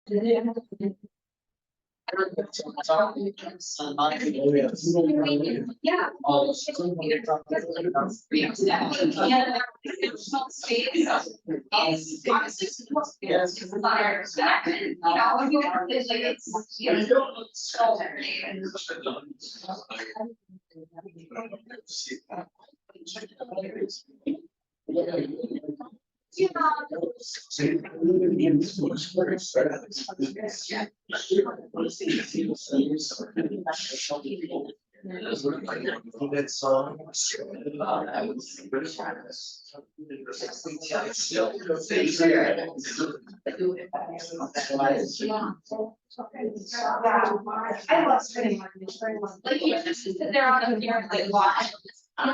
Yeah. That song. I love spinning. Like you just sit there on the mirror like watch. In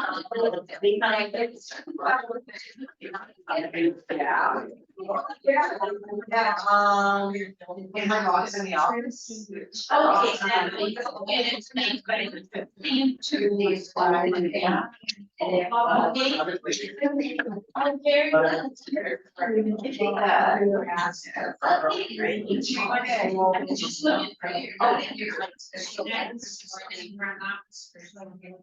my office in the office. Okay, exactly. And it's made by the two days. I'm very just looking for you.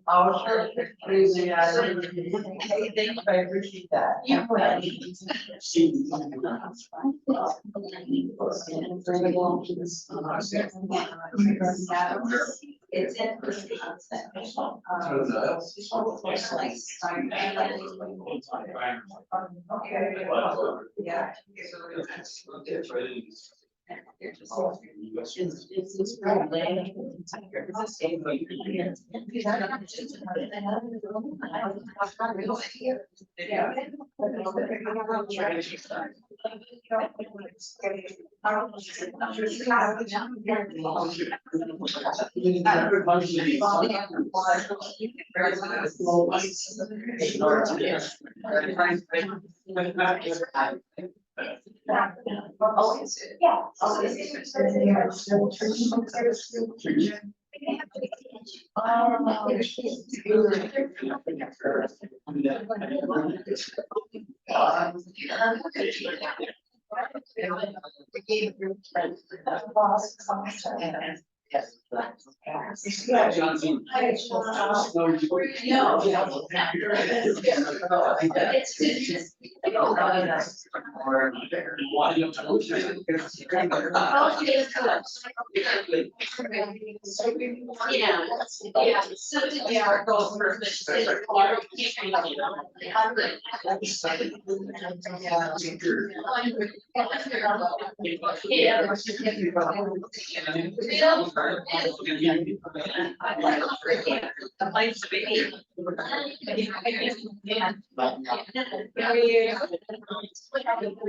Oh, sure. Crazy. Thank you. I appreciate that. You will. It's in.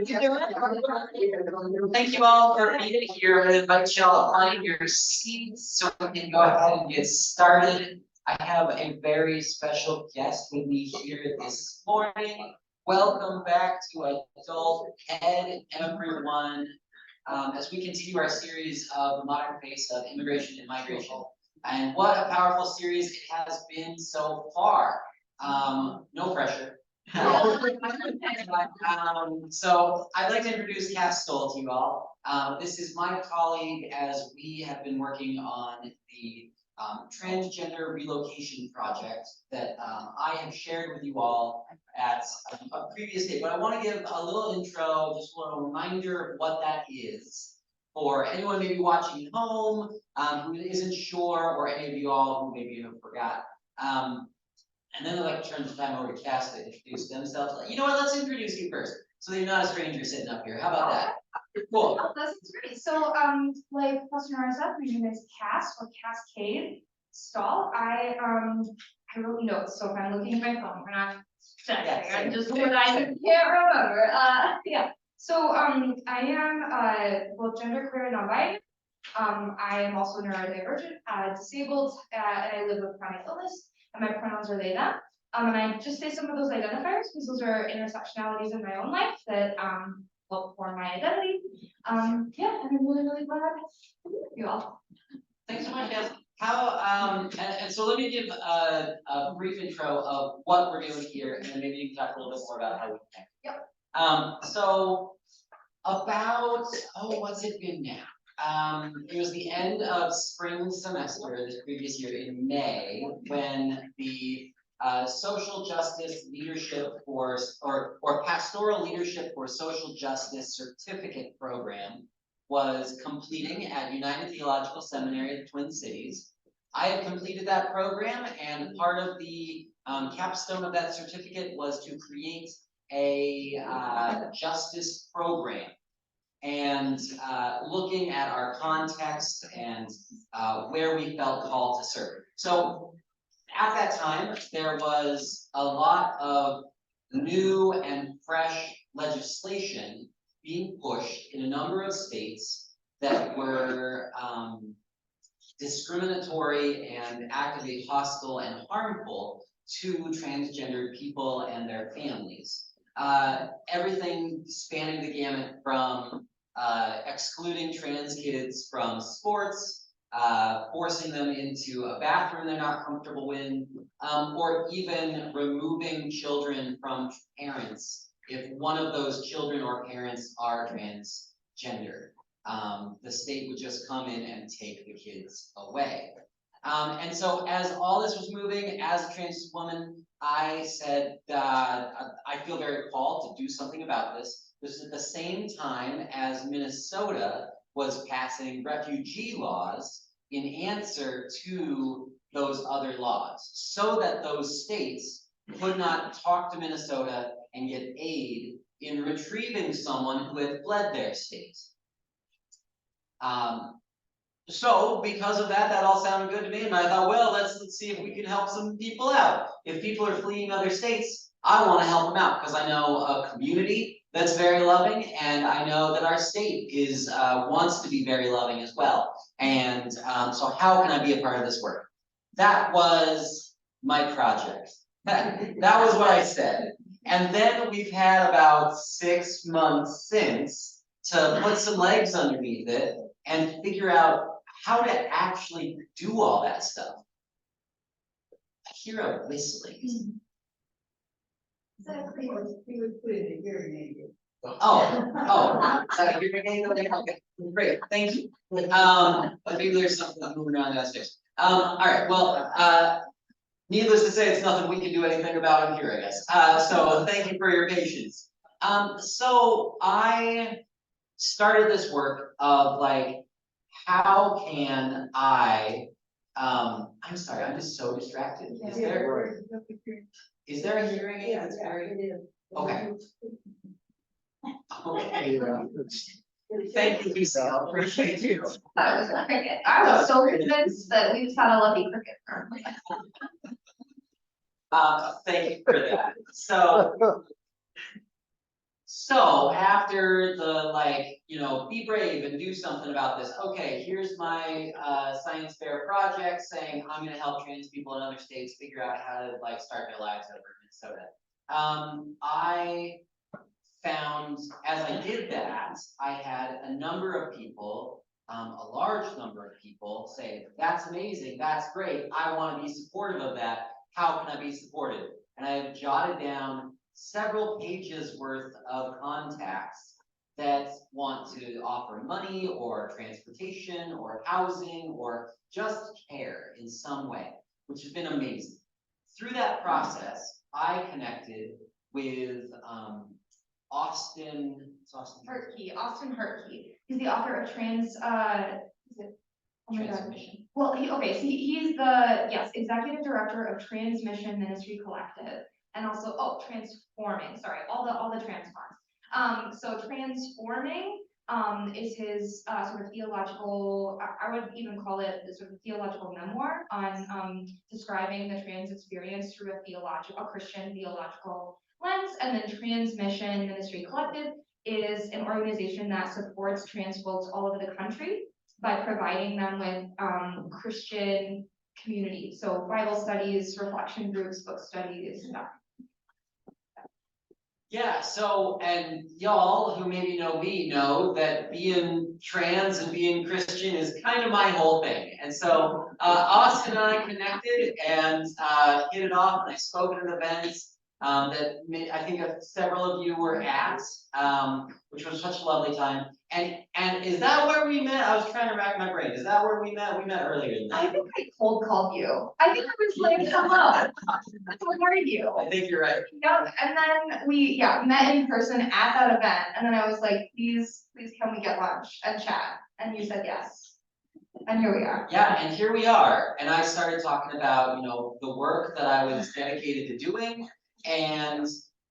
Yeah. Thank you all for being here. I'm going to invite you all to find your seats so we can go ahead and get started. I have a very special guest with me here this morning. Welcome back to Adult Ed, everyone. As we continue our series of the modern face of immigration and migration. And what a powerful series it has been so far. No pressure. So I'd like to introduce Cas Stole to you all. This is my colleague as we have been working on the transgender relocation project that I have shared with you all at a previous date. But I want to give a little intro, just a little reminder of what that is for anyone maybe watching at home who isn't sure, or any of you all who maybe have forgot. And then I'd like to turn the time over to Cas to introduce themselves. You know what? Let's introduce you first, so they're not a stranger sitting up here. How about that? Cool. Oh, that's great. So, like Pastor Nora said, my name is Cas or Cascade Stall. I wrote notes, so if I'm looking at my phone, we're not checking. Yes. I'm just what I can't remember. Yeah. So, I am both genderqueer and non-binary. I am also neurodivergent, disabled, and I live with chronic illness. And my pronouns are they, them. And I just say some of those identifiers because those are intersectionalities in my own life that help form my identity. Yeah, and I'm really glad to meet you all. Thanks so much, Cas. How and so let me give a brief intro of what we're doing here, and then maybe you can talk a little bit more about how we connect. Yep. So About, oh, what's it been now? It was the end of spring semester this previous year in May, when the social justice leadership course or pastoral leadership for social justice certificate program was completing at United Theological Seminary of Twin Cities. I had completed that program, and part of the capstone of that certificate was to create a justice program. And looking at our context and where we felt called to serve. So at that time, there was a lot of new and fresh legislation being pushed in a number of states that were discriminatory and actively hostile and harmful to transgender people and their families. Everything spanning the gamut from excluding trans kids from sports, forcing them into a bathroom they're not comfortable in, or even removing children from parents if one of those children or parents are transgender. The state would just come in and take the kids away. And so as all this was moving, as a trans woman, I said, I feel very called to do something about this. This is at the same time as Minnesota was passing refugee laws in answer to those other laws, so that those states could not talk to Minnesota and get aid in retrieving someone who had fled their state. So because of that, that all sounded good to me, and I thought, well, let's see if we can help some people out. If people are fleeing other states, I want to help them out because I know a community that's very loving, and I know that our state is wants to be very loving as well. And so how can I be a part of this work? That was my project. That was what I said. And then we've had about 6 months since to put some legs underneath it and figure out how to actually do all that stuff. I hear a whistling. Exactly, we would put in a hearing aid. Hearing aid, okay, great, thank you. But maybe there's something moving around downstairs. All right, well, needless to say, it's nothing we can do anything about in here, I guess. So thank you for your patience. So I started this work of like, how can I, I'm sorry, I'm just so distracted. Is there a hearing aid that's very? Okay. Okay. Thank you, Lisa. Appreciate you. That was a cricket. I was so convinced that we just had a lucky cricket. Thank you for that. So after the be brave and do something about this. Okay, here's my science fair project saying I'm going to help trans people in other states figure out how to start their lives over in Minnesota. I found as I did that, I had a number of people, a large number of people say, that's amazing, that's great, I want to be supportive of that. How can I be supportive? And I have jotted down several pages worth of contacts that want to offer money or transportation or housing or just care in some way, which has been amazing. Through that process, I connected with Austin Hertke. He's the author of Transmission. Well, he's the executive director of Transmission Ministry Collective, and also Transforming. Sorry, all the transforms. So Transforming is his sort of theological. I would even call it the sort of theological memoir on describing the trans experience through a Christian theological lens. And then Transmission Ministry Collective is an organization that supports trans folks all over the country by providing them with Christian community. So Bible studies, reflection groups, book studies, stuff. Yeah, so, and y'all who maybe know me know that being trans and being Christian is kind of my whole thing. And so Austin and I connected and hit it off, and I spoke at events. I think several of you were at, which was such a lovely time. And is that where we met? I was trying to rack my brain. Is that where we met? We met earlier than I that. think I cold called you. I think I was like, hello, how are you? I think you're right. Yep, and then we, met in person at that event, and then I was like, please, can we get lunch and chat? And you said yes. And here we are. Yeah, and here we are. And I started talking about, the work that I was dedicated to doing. And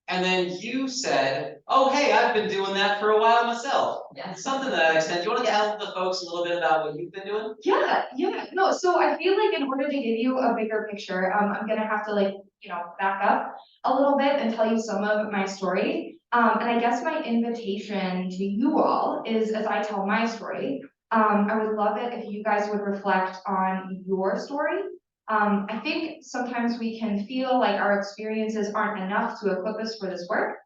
then you said, oh, hey, I've been doing that for a while myself. Yes. Something to that extent. Do you want to tell the folks a little bit about what you've been doing? Yeah, no, so I feel like in order to give you a bigger picture, I'm gonna have to back up a little bit and tell you some of my story. And I guess my invitation to you all is, as I tell my story, I would love it if you guys would reflect on your story. I think sometimes we can feel like our experiences aren't enough to equip us for this work,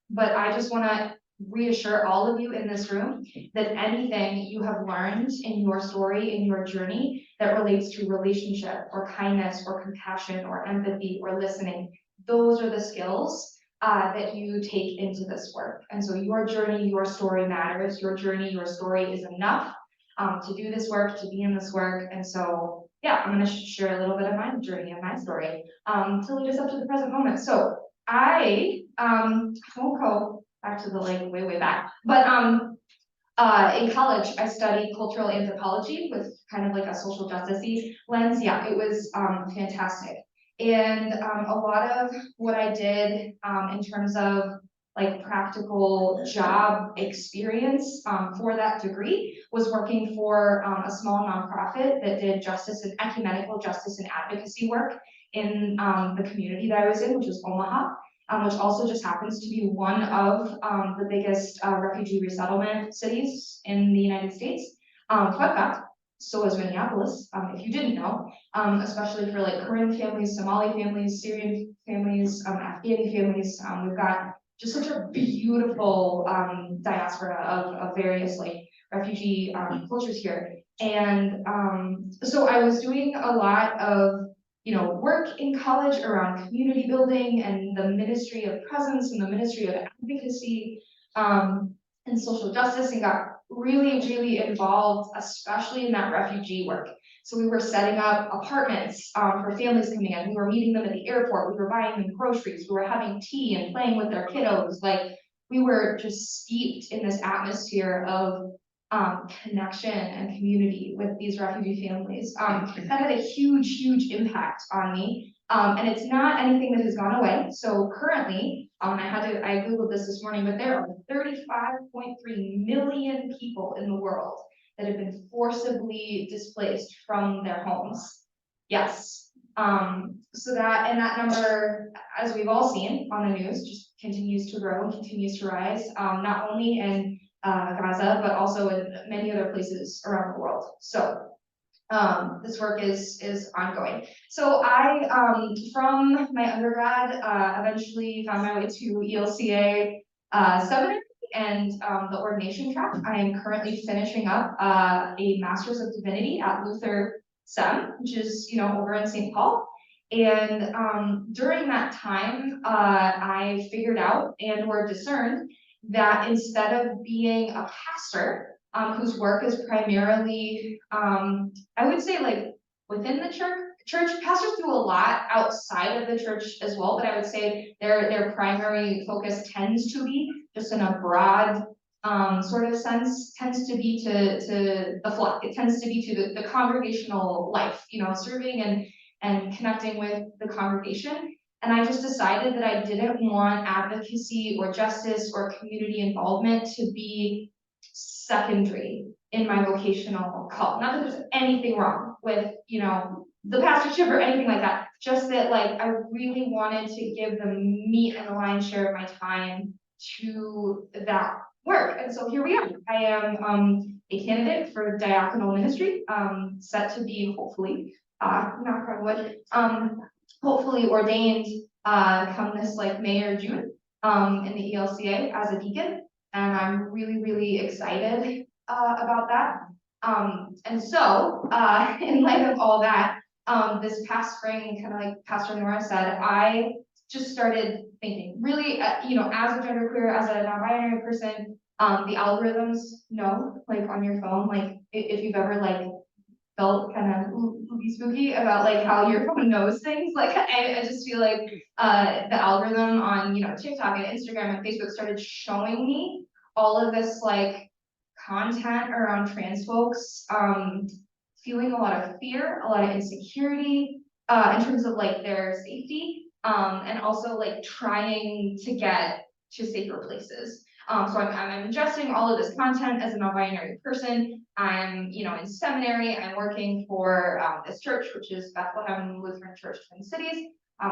but I just wanna reassure all of you in this room that anything you have learned in your story, in your journey, that relates to relationship or kindness or compassion or empathy or listening, those are the skills that you take into this work. And so your journey, your story matters. Your journey, your story is enough to do this work, to be in this work. And so, I'm gonna share a little bit of my journey and my story to lead us up to the present moment. So I won't go back to the way back, but in college I studied cultural anthropology with kind of like a social justice-y lens. Yeah, it was fantastic. And a lot of what I did in terms of like practical job experience for that degree was working for a small nonprofit that did justice and ecumenical justice and advocacy work in the community that I was in, which was Omaha. Which also just happens to be one of the biggest refugee resettlement cities in the United States. Fun fact, so is Minneapolis, if you didn't know, especially for like Korean families, Somali families, Syrian families, Afghani families. We've got just such a beautiful diaspora of various like refugee cultures here. And so I was doing a lot of work in college around community building and the ministry of presence and the ministry of advocacy and social justice, and got really, really involved, especially in that refugee work. So we were setting up apartments for families coming in. We were meeting them at the airport. We were buying them groceries. We were having tea and playing with their kiddos. Like we were just steeped in this atmosphere of connection and community with these refugee families. That had a huge, huge impact on me. And it's not anything that has gone away. So currently, I Googled this morning, but there are 35.3 million people in the world that have been forcibly displaced from their homes. Yes. So that number, as we've all seen on the news, just continues to grow and continues to rise, not only in Gaza, but also in many other places around the world. So this work is ongoing. So I, from my undergrad, eventually found my way to ELCA seminary and the ordination track. I am currently finishing up a Master's of Divinity at Luther SEM, which is over in St. Paul. And during that time, I figured out or discerned that instead of being a pastor, whose work is primarily, I would say like within the church, pastors do a lot outside of the church as well, but I would say their primary focus tends to be just in a broad sort of sense, tends to be to the flock. It tends to be to the congregational life, serving and connecting with the congregation. And I just decided that I didn't want advocacy or justice or community involvement to be secondary in my vocational call. Not that there's anything wrong with, the pastorship or anything like that. Just that like I really wanted to give the meat and the lion's share of my time to that work. And so here we are. I am a candidate for diaconal ministry, set to be hopefully, knock on wood, hopefully ordained come this like May or June in the ELCA as a deacon, and I'm really, really excited about that. And so in light of all that, this past spring, kind of like Pastor Nora said, I just started thinking. Really, you know, as a genderqueer, as a non-binary person, the algorithms know, like on your phone, like if you've ever like felt kind of spooky about like how your phone knows things. Like I just feel like the algorithm on, you know, TikTok and Instagram and Facebook started showing me all of this like content around trans folks feeling a lot of fear, a lot of insecurity in terms of like their safety and also like trying to get to safer places. So I'm ingesting all of this content as a non-binary person. I'm, you know, in seminary. I'm working for this church, which is Bethlehem Lutheran Church, Twin Cities.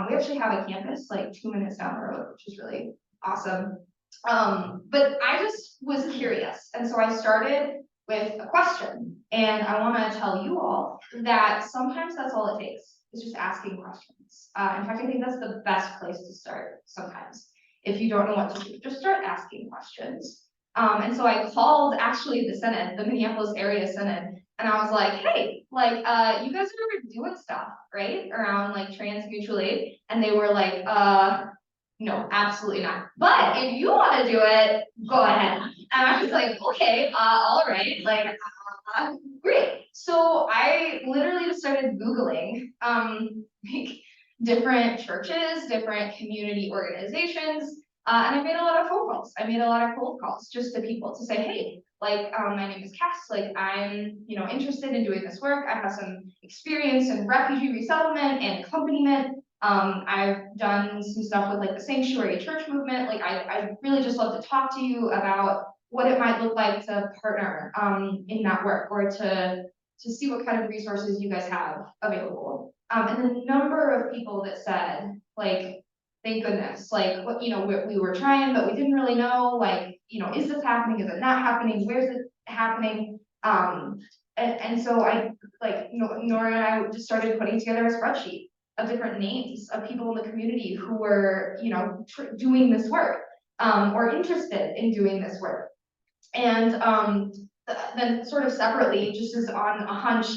We actually have a campus like 2 minutes down the road, which is really awesome. But I just was curious, and so I started with a question, and I want to tell you all that sometimes that's all it takes, is just asking questions. In fact, I think that's the best place to start sometimes. If you don't know what to do, just start asking questions. And so I called actually the Synod, the Minneapolis area Synod, and I was like, hey, like, you guys are doing stuff, right? Around like trans mutual aid. And they were like, no, absolutely not. But if you want to do it, go ahead. And I was like, okay, all right, like, great. So I literally just started Googling, like different churches, different community organizations, and I made a lot of phone calls. I made a lot of cold calls just to people to say, hey, like, my name is Cas, like, I'm, you know, interested in doing this work. I have some experience in refugee resettlement and accompaniment. I've done some stuff with like the sanctuary church movement. Like, I really just love to talk to you about what it might look like to partner in that work, or to see what kind of resources you guys have available. And the number of people that said, like, thank goodness, like, what, you know, we were trying, but we didn't really know, like, you know, is this happening? Is it not happening? Where's it happening? And so I, like, Nora and I just started putting together a spreadsheet of different names of people in the community who were, you know, doing this work, or interested in doing this work. And then sort of separately, just as on a hunch,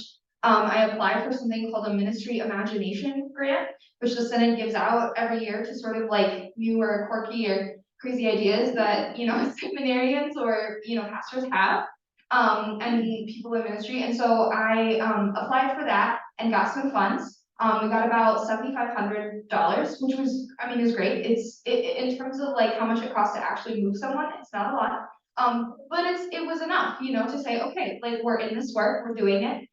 I applied for something called a Ministry Imagination Grant, which the Synod gives out every year to sort of like new or quirky or crazy ideas that, you know, seminarians or, you know, pastors have, and people in ministry. And so I applied for that and got some funds. We got about $7,500, which was, I mean, is great. It's in terms of like how much it costs to actually move someone, it's not a lot. But it was enough, you know, to say, okay, like, we're in this work, we're doing it.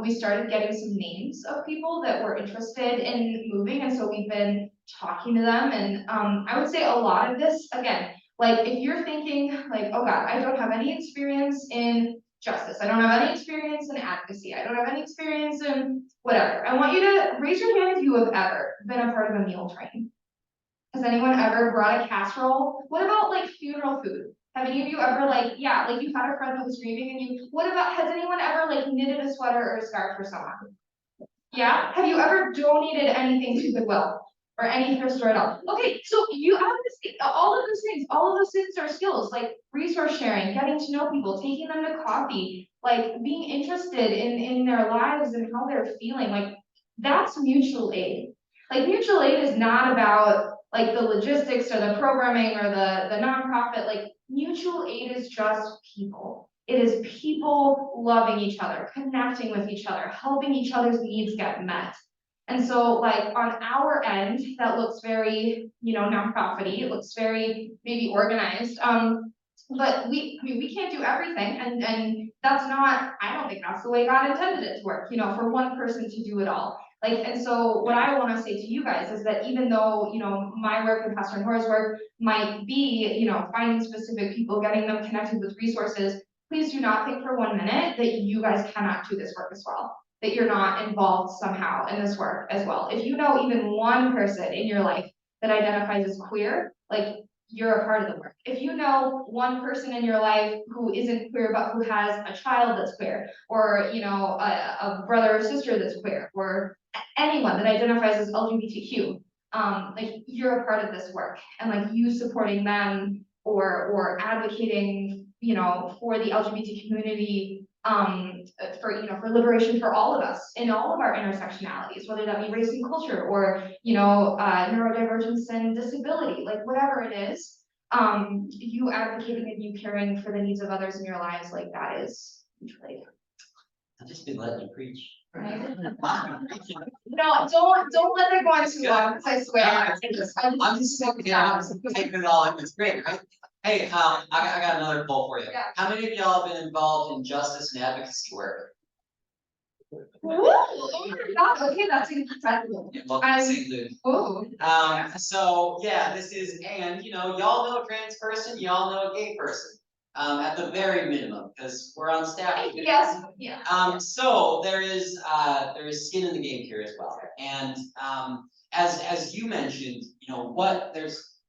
We started getting some names of people that were interested in moving, and so we've been talking to them. And I would say a lot of this, again, like, if you're thinking like, oh God, I don't have any experience in justice, I don't have any experience in advocacy, I don't have any experience in whatever, I want you to raise your hand if you have ever been a part of a meal train. Has anyone ever brought a casserole? What about like funeral food? Have any of you ever like, yeah, like you had a friend that was grieving and you, what about, has anyone ever like knitted a sweater or a scarf for someone? Yeah, have you ever donated anything to Goodwill or any thrift store at all? Okay, so you have this, all of those things are skills, like resource sharing, getting to know people, taking them to coffee, like being interested in their lives and how they're feeling. Like, that's mutual aid. Like, mutual aid is not about like the logistics or the programming or the nonprofit. Like, mutual aid is just people. It is people loving each other, connecting with each other, helping each other's needs get met. And so, like, on our end, that looks very, you know, nonprofit-y. It looks very maybe organized. But we can't do everything, and that's not, I don't think that's the way God intended it to work, you know, for one person to do it all. Like, and so what I want to say to you guys is that even though, you know, my work and Pastor Nora's work might be, you know, finding specific people, getting them connected with resources, please do not think for 1 minute that you guys cannot do this work as well, that you're not involved somehow in this work as well. If you know even one person in your life that identifies as queer, like, you're a part of the work. If you know one person in your life who isn't queer but who has a child that's queer, or, you know, a brother or sister that's queer, or anyone that identifies as LGBTQ, like, you're a part of this work, and like, you supporting them or advocating, you know, for the LGBT community for liberation for all of us in all of our intersectionalities, whether that be race and culture or, neurodivergence and disability, like whatever it is, you advocating and you caring for the needs of others in your lives, like that is like. I've just been letting you preach. Right? No, don't let it go on too long, because I swear. I'm just taking it all in, it's great, right? Hey, I got another poll for you. Yeah. How many of y'all have been involved in justice and advocacy work? Woo! Okay, that's incredible. Yeah, welcome to St. Luke. Oh. So yeah, this is, and y'all know a trans person, y'all know a gay person. At the very minimum, because we're on staff. Yes, yeah. So there is skin in the game here as well. And as you mentioned,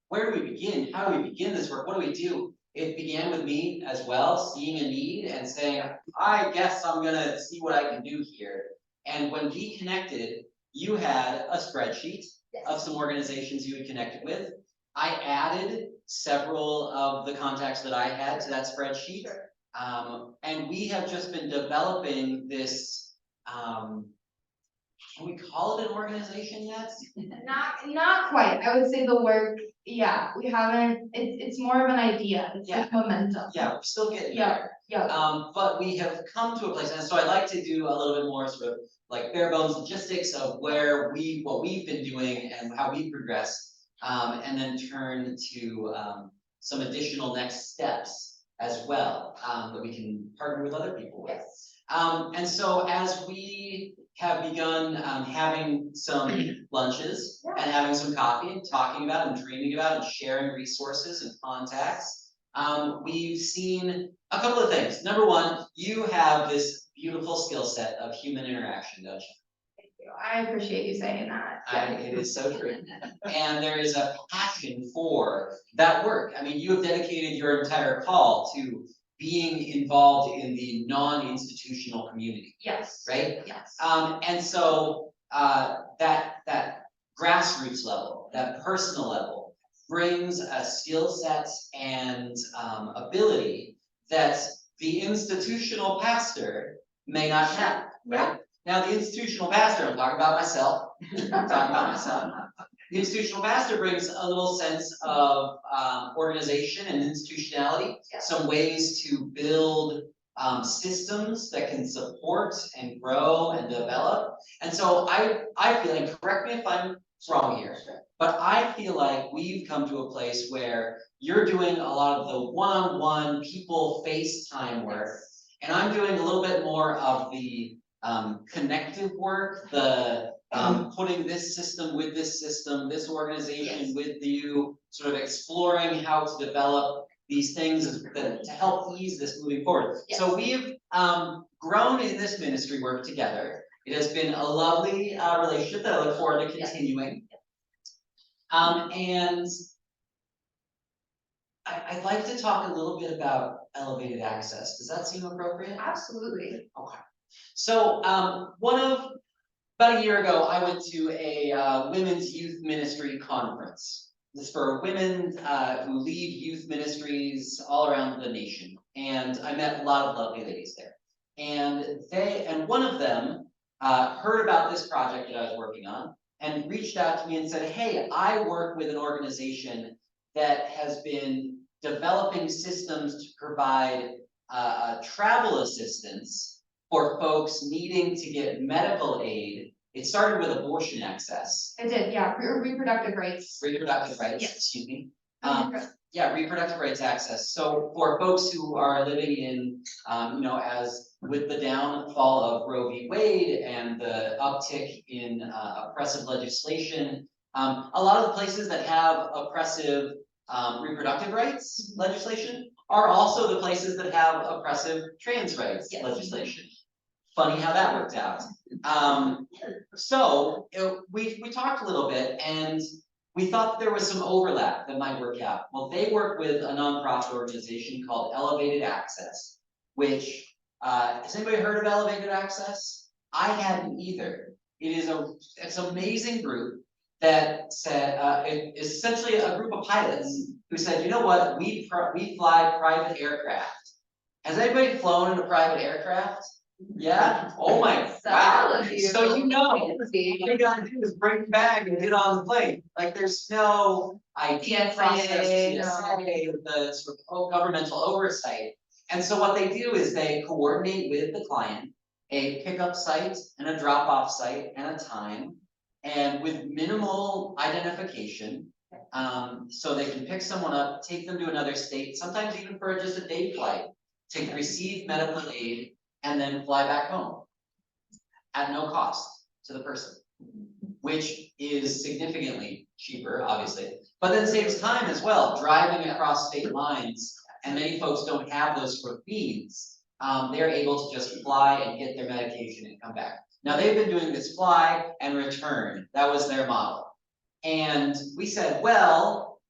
where do we begin? How do we begin this work? What do we do? It began with me as well, seeing a need and saying, I guess I'm gonna see what I can do here. And when we connected, you had a spreadsheet of some organizations you had connected with. I added several of the contacts that I had to that spreadsheet. And we have just been developing this, can we call it an organization yet? Not quite. I would say the work, yeah, we haven't, it's more of an idea. It's like momentum. Yeah, we're still getting Yeah, there. yeah. But we have come to a place, and so I'd like to do a little bit more sort of like bare bones logistics of what we've been doing and how we progressed, and then turn to some additional next steps as well, that we can partner with other people with. Yes. And so as we have begun having some lunches and having some coffee and talking about and dreaming about and sharing resources and contacts, we've seen a couple of things. Number one, you have this beautiful skill set of human interaction, don't you? Thank you. I appreciate you saying that. It is so true. And there is a passion for that work. I mean, you have dedicated your entire call to being involved in the non-institutional community. Yes. Right? Yes. And so that grassroots level, that personal level, brings a skill set and ability that the institutional pastor may not have, right? Now, the institutional pastor, I'm talking about myself, The institutional pastor brings a little sense of organization and institutionality, some ways to build systems that can support and grow and develop. And so I feel, and correct me if I'm wrong here, but I feel like we've come to a place where you're doing a lot of the one-on-one people FaceTime work, and I'm doing a little bit more of the connective work, the putting this system with this system, this organization with you, sort of exploring how to develop these things to help ease this moving forward. So we've grown in this ministry work together. It has been a lovely relationship that I look forward to continuing. And I'd like to talk a little bit about elevated access. Does that seem appropriate? Absolutely. Okay. So about a year ago, I went to a women's youth ministry conference. This is for women who lead youth ministries all around the nation. And I met a lot of lovely ladies there. And one of them heard about this project that I was working on and reached out to me and said, hey, I work with an organization that has been developing systems to provide travel assistance for folks needing to get medical aid. It started with abortion access. It did, yeah, reproductive rights. Reproductive rights, Yes. excuse me. Reproductive rights access. So for folks who are living in, as with the downfall of Roe v. Wade and the uptick in oppressive legislation, a lot of the places that have oppressive reproductive rights legislation are also the places that have oppressive trans rights legislation. Funny how that worked out. So we talked a little bit and we thought there was some overlap that might work out. Well, they work with a nonprofit organization called Elevated Access, which, has anybody heard of Elevated Access? I hadn't either. It's an amazing group that said, it is essentially a group of pilots who said, you know what, we fly private aircraft. Has anybody flown in a private aircraft? Yeah? Oh my, Several wow. of you. So you know, Fancy. all you gotta do is bring your bag and get on the plane. Like, there's no ID TSA, process, TSA, no. the sort of governmental oversight. And so what they do is they coordinate with the client a pickup site and a drop-off site and a time, and with minimal identification. So they can pick someone up, take them to another state, sometimes even for just a day flight, to receive medical aid and then fly back home at no cost to the person, which is significantly cheaper, obviously, but then saves time as well, driving across state lines. And many folks don't have those sort of means. They're able to just fly and get their medication and come back. Now they've been doing this fly and return. That was their model. And we said, well,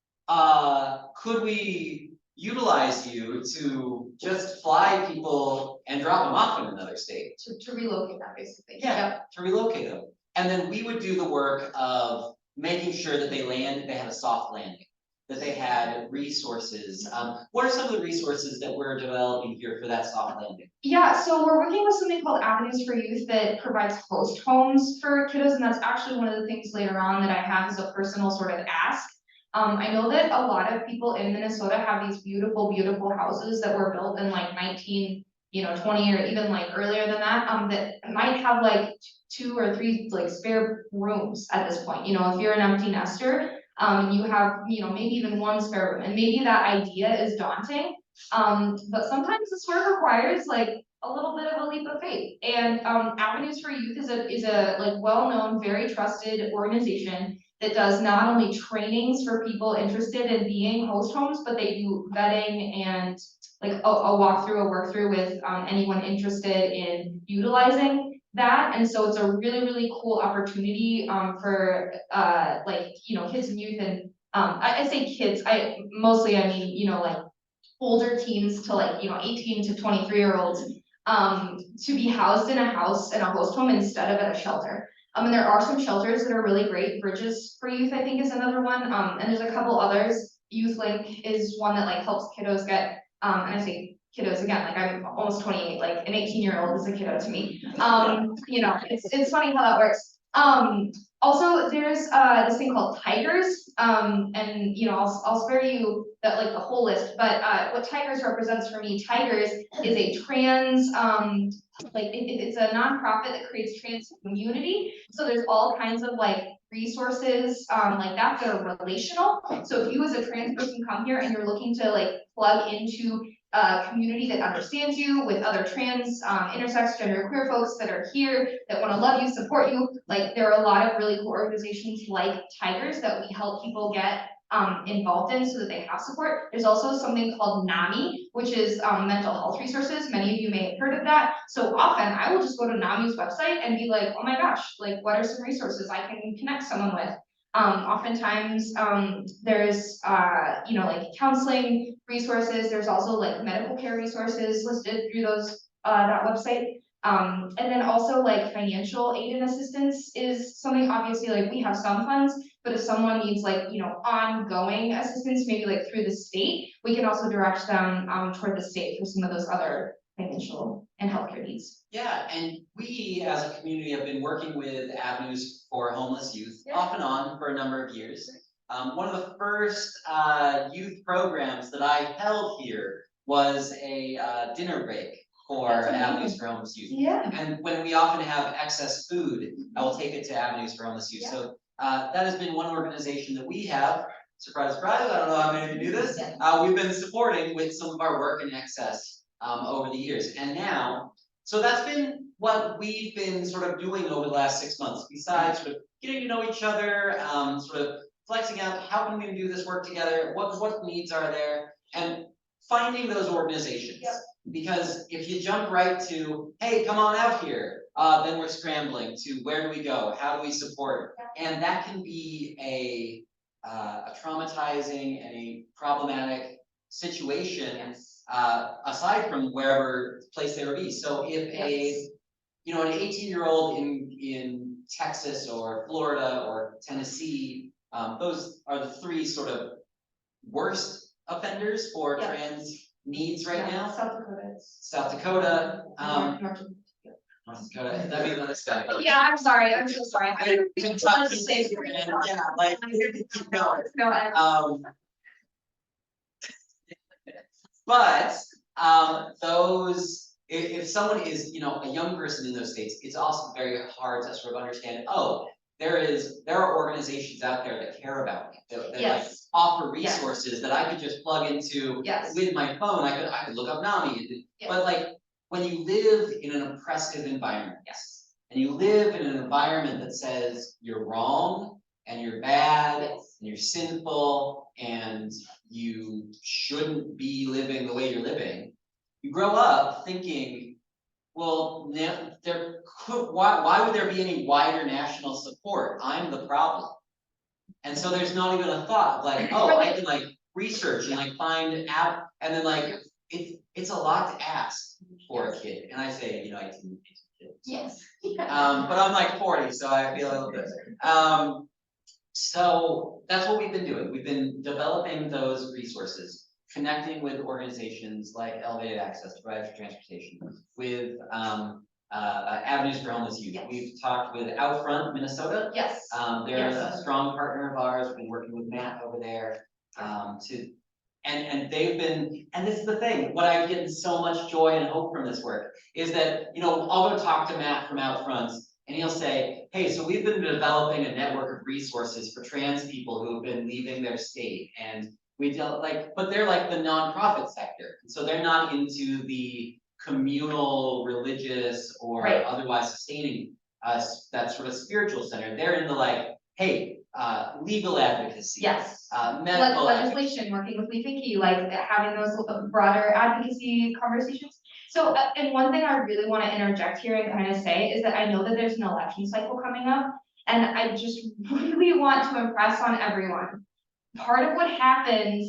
could we utilize you to just fly people and drop them off in another state? To relocate that basically. Yeah, to relocate them. And then we would do the work of making sure that they had a soft landing, that they had resources. What are some of the resources that we're developing here for that soft landing? Yeah, so we're working with something called Avenues for Youth that provides host homes for kiddos, and that's actually one of the things later on that I have as a personal sort of ask. I know that a lot of people in Minnesota have these beautiful, beautiful houses that were built in like 20 or even like earlier than that, that might have like 2 or 3 like spare rooms at this point. If you're an empty nester, you have, maybe even 1 spare room, and maybe that idea is daunting. But sometimes this work requires like a little bit of a leap of faith. And Avenues for Youth is a like well-known, very trusted organization that does not only trainings for people interested in being host homes, but they do vetting and like a walkthrough, a work through with anyone interested in utilizing that. And so it's a really, really cool opportunity for like, kids and youth, and I say kids, I mean, like older teens to like, 18 to 23-year-olds, to be housed in a house in a host home instead of at a shelter. And there are some shelters that are really great. Bridges for Youth, I think, is another one. And there's a couple others. Youth Link is one that like helps kiddos get, and I say kiddos again, like I'm almost 28, like an 18-year-old is a kiddo to me. It's funny how that works. Also, there's this thing called Tigers, and I'll spare you that like the whole list, but what Tigers represents for me, Tigers is a trans, it's a nonprofit that creates trans community. So there's all kinds of like resources like that are relational. So if you as a trans person come here and you're looking to like plug into a community that understands you, with other trans, intersex, gender queer folks that are here that want to love you, support you. Like there are a lot of really cool organizations like Tigers that we help people get involved in so that they have support. There's also something called NAMI, which is mental health resources. Many of you may have heard of that. So often I will just go to NAMI's website and be like, oh my gosh, like what are some resources I can connect someone with? Oftentimes there's like counseling resources. There's also like medical care resources listed through those that website. And then also like financial aid and assistance is something, obviously like we have some funds, but if someone needs like, ongoing assistance, maybe like through the state, we can also direct them toward the state for some of those other financial and healthcare needs. Yeah, and we as a community have been working with Avenues for Homeless Youth off and on for a number of years. One of the first youth programs that I held here was a dinner break for Avenues for Homeless Youth. Yeah. And when we often have excess food, I will take it to Avenues for Homeless Youth. Yeah. So that has been one organization that we have, surprise, surprise, I don't know how many of you do this, we've been supporting with some of our work in excess over the years. And now, so that's been what we've been sort of doing over the last 6 months, besides sort of getting to know each other, sort of flexing out how can we do this work together, what needs are there, and finding those organizations. Yep. Because if you jump right to, hey, come on out here, then we're scrambling to where do we go, how do we support, and that can be a traumatizing and a problematic situation. Yes. Aside from wherever place they would be. So if an 18-year-old in Texas or Florida or Tennessee, those are the 3 sort of worst offenders for trans needs right now. South Dakota. South Dakota, North North Dakota, that'd be another state. Yeah, I'm sorry, I'm so sorry. Kentucky, and yeah, like, keep going. No, But, if someone is, a young person in those states, it's also very hard to sort of understand, oh, there are organizations out there that care about me, that like Yes. offer Yes. resources that I could just plug into Yes. with my phone. I could look up NAMI, Yes. but like, when you live in an oppressive environment. Yes. And you live in an environment that says you're wrong and you're bad and you're sinful and you shouldn't be living the way you're living. You grow up thinking, well, why would there be any wider national support? I'm the problem. And so there's not even a thought of like, oh, I can like research and like find out, and then like it's a lot to ask for a kid. And I say, I can kids. Yes. But I'm like 40, so I feel a little bit. So that's what we've been doing. We've been developing those resources, connecting with organizations like Elevated Access to Rider Transportation, with Avenues for Homeless Youth. Yes. We've talked with Outfront Minnesota. Yes. They're Yes. a strong partner of ours. We've been working with Matt over there and they've been, and this is the thing, what I've gotten so much joy and hope from this work is that, I'll go talk to Matt from Outfront and he'll say, hey, so we've been developing a network of resources for trans people who have been leaving their state. And we don't but they're like the nonprofit sector. And so they're not into the communal, religious, or otherwise sustaining that sort of spiritual center. They're in the like, hey, legal advocacy. Yes. Medical legislation, working with Leafy, like having those broader advocacy conversations. So, and one thing I really want to interject here and kind of say is that I know that there's an election cycle coming up, and I just really want to impress on everyone. Part of what happened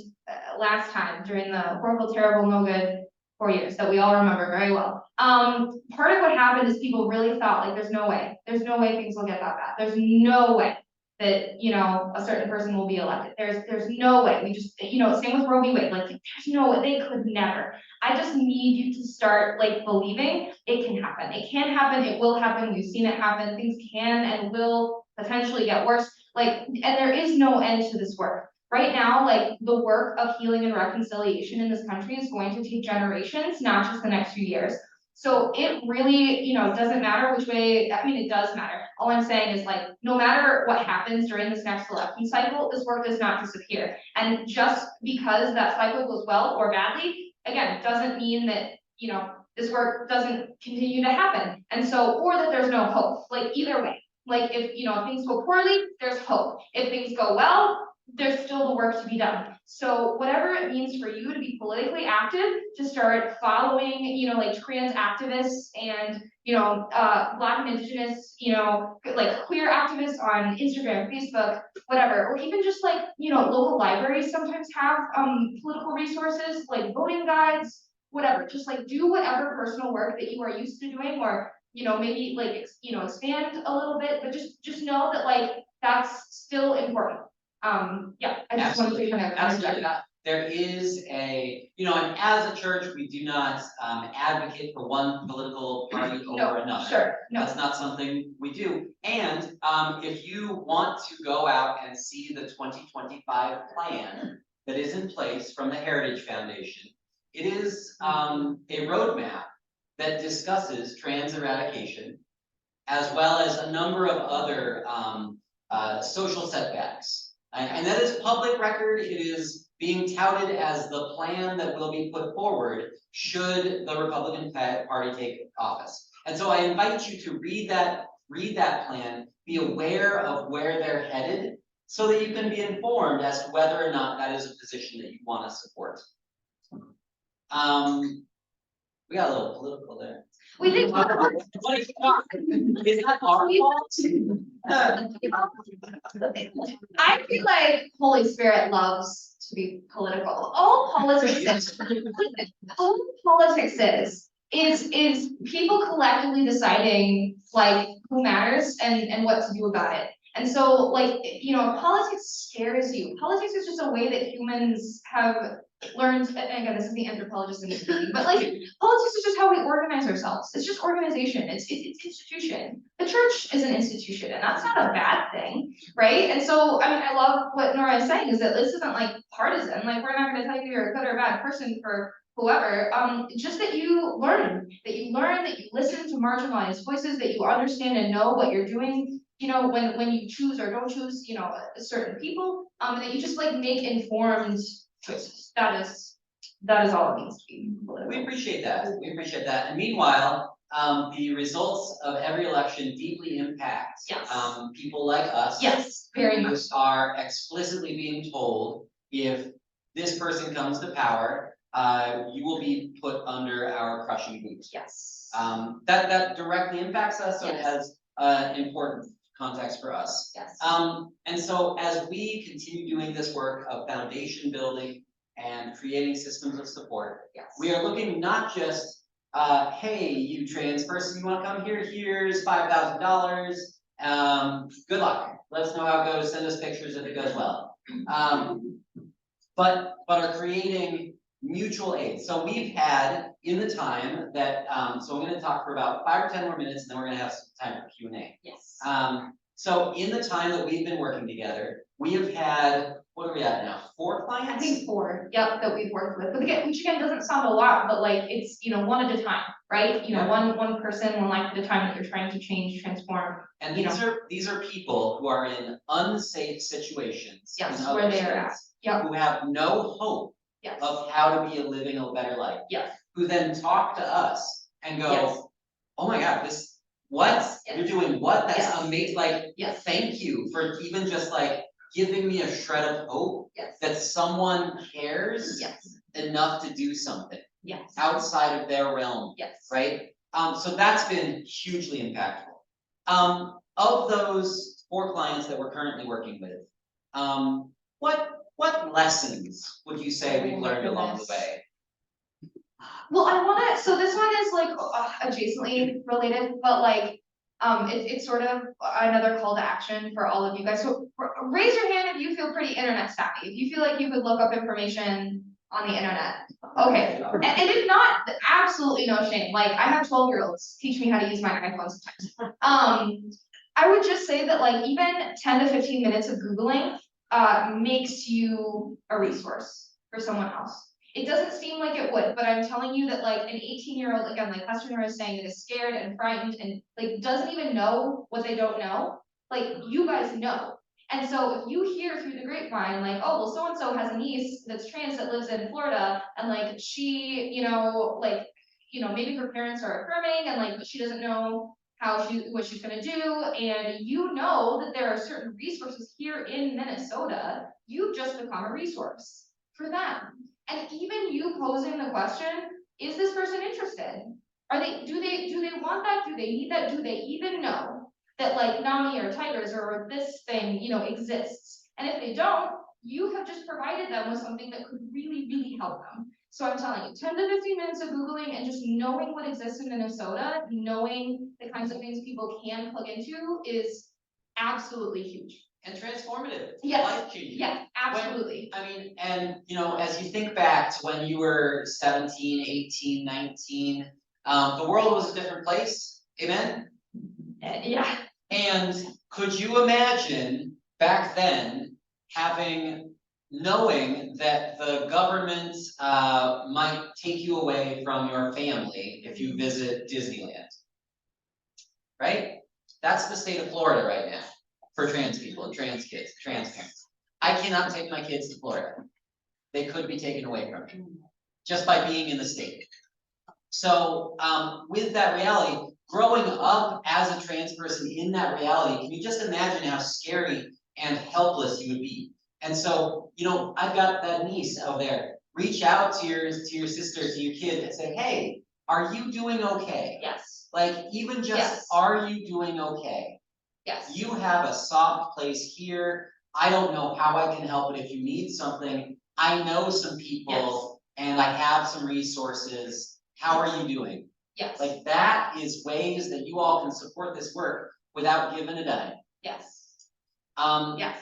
last time during the horrible, terrible, no good 4 years that we all remember very well. Part of what happened is people really thought like there's no way things will get that bad. There's no way that a certain person will be elected. There's no way. We just same with Roe v. Wade. Like there's no way, they could never. I just need you to start like believing it can happen. It can happen. It will happen. We've seen it happen. Things can and will potentially get worse. Like, and there is no end to this work. Right now, like the work of healing and reconciliation in this country is going to take generations, not just the next few years. So it really, doesn't matter which way, I mean, it does matter. All I'm saying is like, no matter what happens during this next election cycle, this work does not disappear. And just because that cycle goes well or badly, again, doesn't mean that, this work doesn't continue to happen. And so, or that there's no hope, like either way. Like if, things go poorly, there's hope. If things go well, there's still the work to be done. So whatever it means for you to be politically active, to start following, like trans activists and, Black and Indigenous, like queer activists on Instagram, Facebook, whatever, or even just like, local libraries sometimes have political resources like voting guides, whatever, just like do whatever personal work that you are used to doing, or, maybe like, expand a little bit, but just know that like, that's still important. Yeah, I just wanted to kind of interject that. There is and as a church, we do not advocate for one political party over another. Sure, no. That's not something we do. And if you want to go out and see the 2025 plan that is in place from the Heritage Foundation, it is a roadmap that discusses trans eradication, as well as a number of other social setbacks. And that is public record. It is being touted as the plan that will be put forward should the Republican Party take office. And so I invite you to read that plan, be aware of where they're headed, so that you can be informed as to whether or not that is a position that you want to support. We got a little political there. We think is that our fault? I feel like Holy Spirit loves to be political. All politics is people collectively deciding like who matters and what to do about it. And so, like, you know, politics scares you. Politics is just a way that humans have learned, and again, this is the anthropologist in me speaking, but like, politics is just how we organize ourselves. It's just organization. It's institution. The church is an institution, and that's not a bad thing, right? And so, I mean, I love what Nora is saying, is that this isn't like partisan. Like, we're not going to tell you you're a good or a bad person for whoever. Just that you learn, that you listen to marginalized voices, that you understand and know what you're doing. You know, when you choose or don't choose, you know, certain people, that you just like make informed choices. That is all it means to be political. We appreciate that. We appreciate that. And meanwhile, the results of every election deeply impact Yes. People like us. Yes, very who much. are explicitly being told, if this person comes to power, you will be put under our crushing boots. Yes. That directly impacts us, so it Yes. has important context for us. Yes. And so as we continue doing this work of foundation building and creating systems of support, Yes. we are looking not just, hey, you trans person, you wanna come here, here's $5,000. Good luck. Let us know how it goes, send us pictures if it goes well. But are creating mutual aid. So we've had, in the time that, so I'm gonna talk for about 5 or 10 more minutes, and then we're gonna have some time for Q&A. Yes. So in the time that we've been working together, we have had, what are we at now, 4 clients? I think 4, yep, that we've worked with. But again, which again doesn't sound a lot, but like it's, you know, one at a time, right? You know, Yeah. one person, one life at a time that you're trying to change, transform. And you these are people who are in unsafe situations. Yes, in other where they are at. states, Yep. Who have no hope Yes. of how to be living a better life. Yes. Who then talk to us and go, Yes. oh my God, what? Yes. You're doing what? That's Yes. amazing. Like, Yes. thank you for even just like giving me a shred of hope. Yes. That someone cares. Yes. Enough to do something. Yes. Outside of their realm. Yes. Right? So that's been hugely impactful. Of those 4 clients that we're currently working with, what lessons would you say we've learned along the way? Well, so this one is like adjacently related, but like, it's sort of another call to action for all of you guys. So raise your hand if you feel pretty internet savvy, if you feel like you could look up information on the internet. Okay, and if not, absolutely no shame. Like, I have 12-year-olds teach me how to use my iPhone sometimes. I would just say that like even 10 to 15 minutes of Googling makes you a resource for someone else. It doesn't seem like it would, but I'm telling you that like an 18-year-old, again, like Pastor Nora is saying, that is scared and frightened and like doesn't even know what they don't know, like you guys know. And so if you hear through the grapevine, like, oh, well, so-and-so has a niece that's trans that lives in Florida, and like she, maybe her parents are affirming and like, but she doesn't know what she's gonna do, and you know that there are certain resources here in Minnesota, you've just become a resource for them. And even you posing the question, is this person interested? Do they want that? Do they need that? Do they even know that like NAMI or Tigers or this thing, exists? And if they don't, you have just provided them with something that could really, really help them. So I'm telling you, 10 to 15 minutes of Googling and just knowing what exists in Minnesota, knowing the kinds of things people can plug into is absolutely huge. And transformative. Yes. Life-changing. Yes, absolutely. And as you think back to when you were 17, 18, 19, the world was a different place. Amen? Yeah. And could you imagine back then knowing that the government might take you away from your family if you visit Disneyland? Right? That's the state of Florida right now for trans people, trans kids, trans parents. I cannot take my kids to Florida. They could be taken away from me just by being in the state. So with that reality, growing up as a trans person in that reality, can you just imagine how scary and helpless you would be? And so, I've got that niece out there. Reach out to your sister, to your kid, and say, hey, are you doing okay? Yes. Like, even just, yes. Are you doing okay? Yes. You have a soft place here. I don't know how I can help, but if you need something, I know some people, yes. And I have some resources. How are you doing? Yes. Like, that is ways that you all can support this work without giving a dime. Yes. Yes.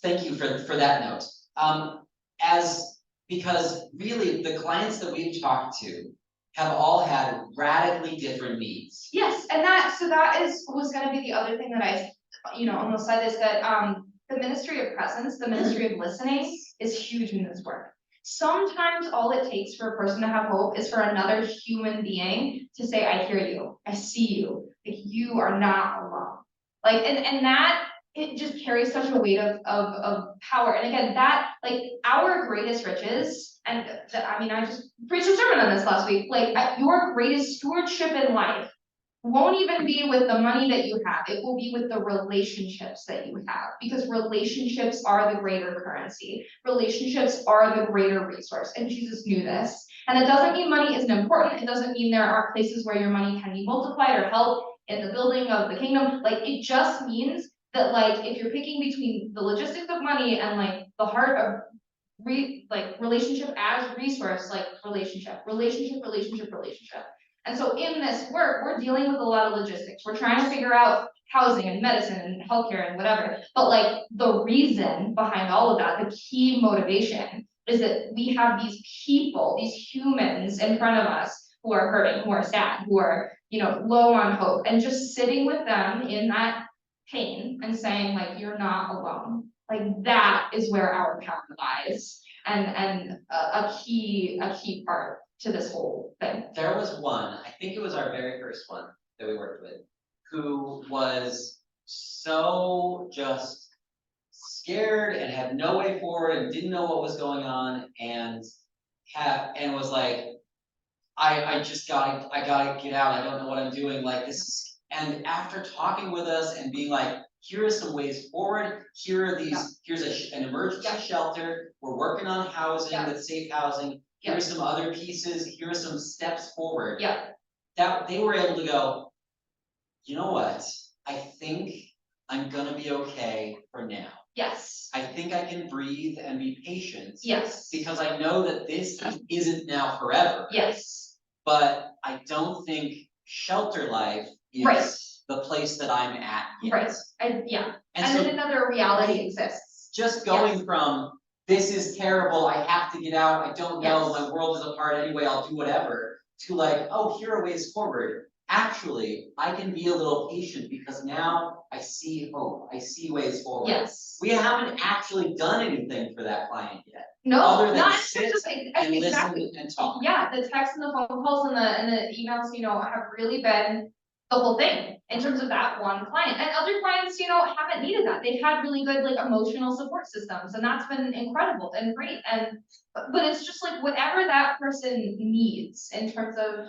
Thank you for that note. Because really the clients that we've talked to have all had radically different needs. Yes, and was gonna be the other thing that I, almost said is that, the ministry of presence, the ministry of listening is huge in this work. Sometimes all it takes for a person to have hope is for another human being to say, I hear you, I see you, like you are not alone. Like, and that, it just carries such a weight of power. And again, that, like, our greatest riches, and I just preached a sermon on this last week, like, your greatest stewardship in life won't even be with the money that you have, it will be with the relationships that you have, because relationships are the greater currency. Relationships are the greater resource, and Jesus knew this. And it doesn't mean money isn't important, it doesn't mean there aren't places where your money can be multiplied or helped in the building of the kingdom. Like, it just means that, like, if you're picking between the logistics of money and, like, the heart of relationship as resource, like relationship. And so in this work, we're dealing with a lot of logistics. We're trying to figure out housing and medicine and healthcare and whatever. But, like, the reason behind all of that, the key motivation, is that we have these people, these humans in front of us who are hurting, who are sad, who are, low on hope, and just sitting with them in that pain and saying, like, you're not alone. Like, that is where our power lies, and a key part to this whole thing. There was one, I think it was our very first one that we worked with, who was so just scared and had no way forward and didn't know what was going on, and was like, I gotta get out, I don't know what I'm doing, like this is, and after talking with us and being like, here are some ways forward, here are these, here's an emergency shelter, we're working on housing with safe housing, here are some other pieces, here are some steps forward. That they were able to go, you know what, I think I'm gonna be okay for now. Yes. I think I can breathe and be patient. Yes. Because I know that this isn't now forever. Yes. But I don't think shelter life is the place that I'm at yet. Right. And so then another reality exists. Just going from this is terrible, I have to get out, I don't know, my world is apart anyway, I'll do whatever, to like, oh, here are ways forward. Actually, I can be a little patient because now I see hope, I see ways forward. Yes. We haven't actually done anything for that client yet. No, other than not sit just and listen and talk. Yeah, the texts and the phone calls and the emails, have really been the whole thing in terms of that one client. And other clients, haven't needed that. They've had really good, like, emotional support systems, and that's been incredible and great. But it's just like whatever that person needs in terms of,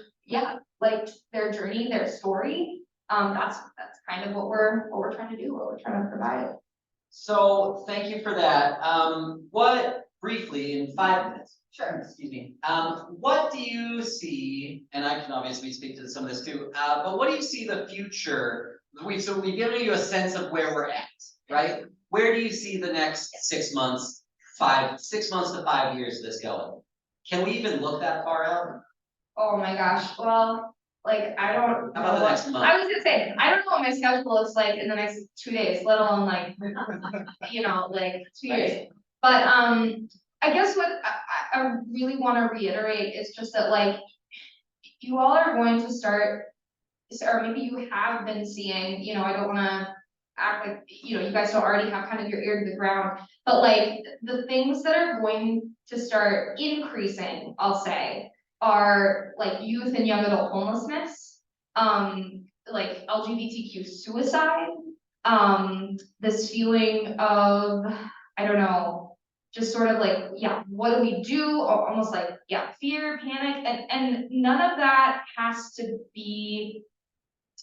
like, their journey, their story. That's kind of what we're trying to do, what we're trying to provide. So thank you for that. What briefly in 5 minutes? Sure. Excuse me. What do you see? And I can obviously speak to some of this too. But what do you see the future? We've given you a sense of where we're at, right? Where do you see the next 6 months, 6 months to 5 years of this going? Can we even look that far out? Oh my gosh. Well, like, I don't know. How about the next month? I was gonna say, I don't know what my schedule looks like in the next 2 days, let alone like, like 2 years. But I guess what I really want to reiterate is just that, like, you all are going to start, or maybe you have been seeing, I don't want to act like, you guys don't already have kind of your ear to the ground, but like the things that are going to start increasing, I'll say, are like youth and young adult homelessness, like LGBTQ suicide, this feeling of, I don't know, just sort of like, what do we do? Almost like, fear, panic, and none of that has to be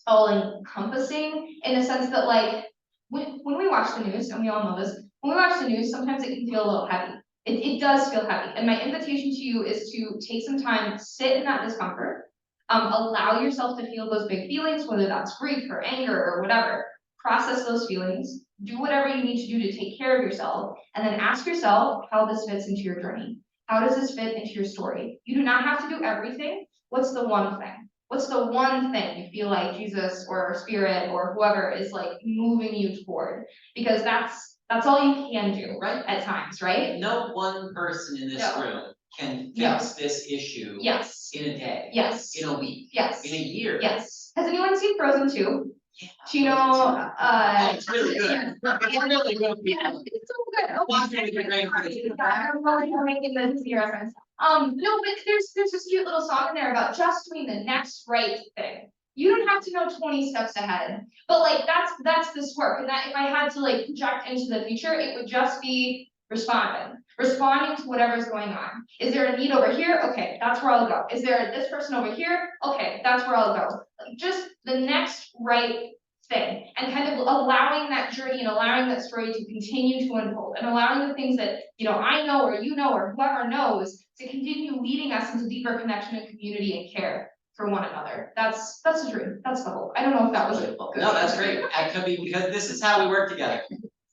all encompassing in the sense that, like, when we watch the news, and we all know this, when we watch the news, sometimes it can feel a little heavy. It does feel heavy. And my invitation to you is to take some time, sit in that discomfort, allow yourself to feel those big feelings, whether that's grief or anger or whatever. Process those feelings, do whatever you need to do to take care of yourself, and then ask yourself how this fits into your journey. How does this fit into your story? You do not have to do everything. What's the one thing? What's the one thing you feel like Jesus or spirit or whoever is like moving you toward? Because that's all you can do Right. at times, right? No one person in this No. room can No. fix this issue Yes, in a day, yes, in a week, yes, in a year. yes. Has anyone seen Frozen 2? Yeah. Do you know, Oh, it's really good. It's really good. Yeah, it's so good. Watch it with your grandkids. I'm really making the Disney reference. No, but there's this cute little song in there about just doing the next right thing. You don't have to know 20 steps ahead, but like that's this work. And that if I had to like project into the future, it would just be responding to whatever's going on. Is there a need over here? Okay, that's where I'll go. Is there this person over here? Okay, that's where I'll go. Like, just the next right thing, and kind of allowing that journey and allowing that story to continue to unfold, and allowing the things that, you know, I know or you know or whoever knows to continue leading us into deeper connection and community and care for one another. That's the dream. That's the hope. I don't know if that was a book. No, that's great. I could be, because this is how we work together.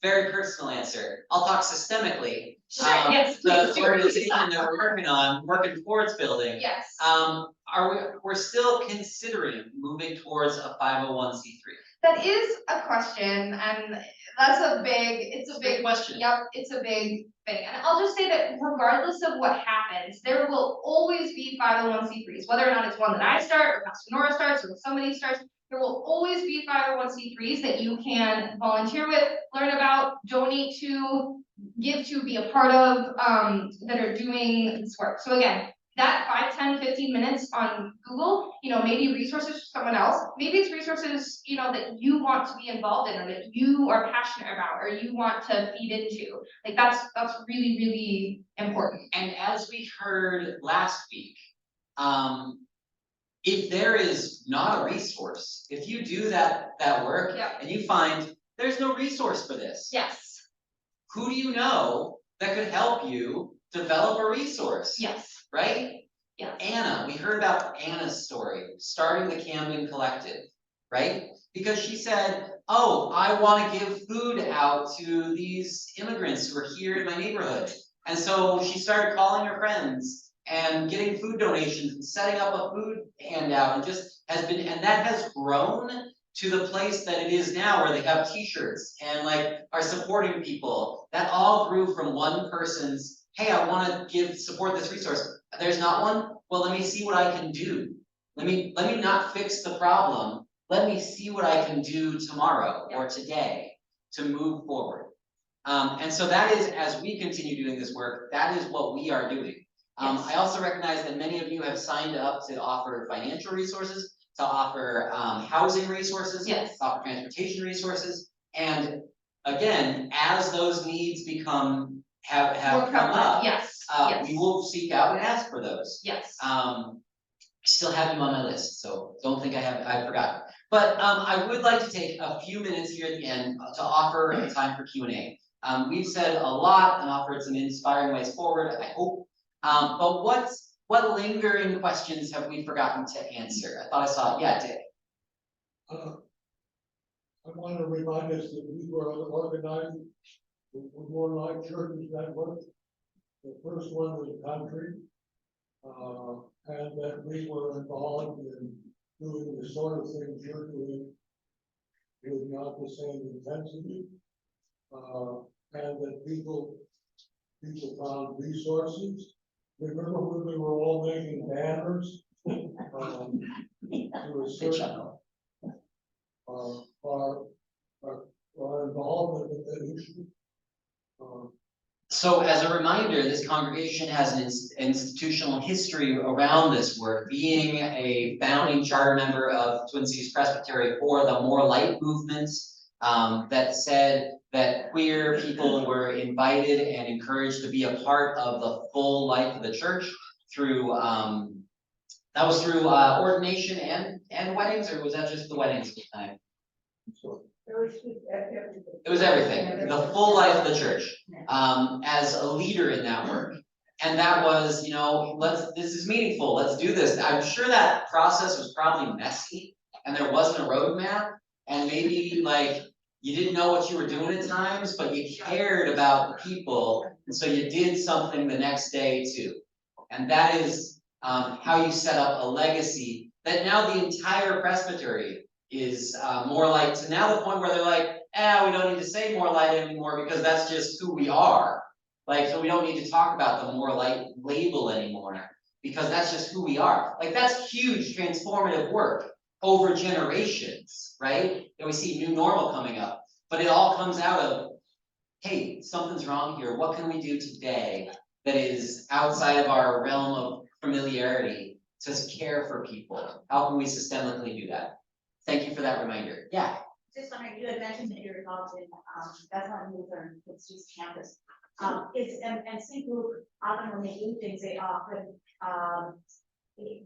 Very personal answer. I'll talk systemically. Sure, yes, please The do. organization that we're working towards building. Yes. We're still considering moving towards a 501c3. That is a question, and it's a big question. Yep, it's a big thing. And I'll just say that regardless of what happens, there will always be 501c3s, whether or not it's one that I start, or Pastor Nora starts, or somebody starts. There will always be 501c3s that you can volunteer with, learn about, donate to, give to, be a part of, that are doing this work. So again, that 5, 10, 15 minutes on Google, you know, maybe resources for someone else, maybe it's resources, you know, that you want to be involved in, or that you are passionate about, or you want to feed into. Like that's really, really important. And as we heard last week, if there is not a resource, if you do that work, Yeah. and you find there's no resource for this. Yes. Who do you know that could help you develop a resource? Yes. Right? Yeah. Anna, we heard about Anna's story, starting the Camden Collective, right? Because she said, oh, I want to give food out to these immigrants who are here in my neighborhood. And so she started calling her friends and getting food donations and setting up a food handout, and just has been, and that has grown to the place that it is now, where they have t-shirts and like are supporting people. That all grew from one person's, hey, I want to support this resource. There's not one. Well, let me see what I can do. Let me not fix the problem. Let me see what I can do tomorrow or today to move forward. And so that is, as we continue doing this work, that is what we are doing. I also recognize that many of you have signed up to offer financial resources, to offer housing resources, to offer transportation resources. And again, as those needs have come up, we will seek out and ask for those. Yes. I still have them on my list, so don't think I've forgotten. But I would like to take a few minutes here at the end to offer a time for Q&A. We've said a lot and offered some inspiring ways forward, I hope. But what lingering questions have we forgotten to answer? I thought I saw it. Yeah, Dick. I want to remind us that we were organizing the More Life Churches Network. The first one was country, and that we were involved in doing the sort of things you're doing with not the same intensity, and that people found resources. Remember when we were all making banners? To assert our involvement with that issue. So as a reminder, this congregation has an institutional history around this work, being a founding charter member of Twin Cities Presbytery for the More Light movement, that said that queer people were invited and encouraged to be a part of the full life of the church through, that was through ordination and weddings, or was that just the weddings at the time? It was everything, the full life of the church, as a leader in that work. And that was, you know, this is meaningful, let's do this. I'm sure that process was probably messy, and there wasn't a roadmap, and maybe like you didn't know what you were doing at times, but you cared about the people, and so you did something the next day too. And that is how you set up a legacy that now the entire presbytery is more light, to now the point where they're like, we don't need to say more light anymore because that's just who we are. Like, so we don't need to talk about the more light label anymore because that's just who we are. Like, that's huge transformative work over generations, right? And we see new normal coming up, but it all comes out of, hey, something's wrong here. What can we do today that is outside of our realm of familiarity to care for people? How can we systemically do that? Thank you for that reminder. Yeah. Just wondering, you had mentioned that you're involved in Bethlehem Lutheran Institute's campus. And St. Luke, often when they do things, they often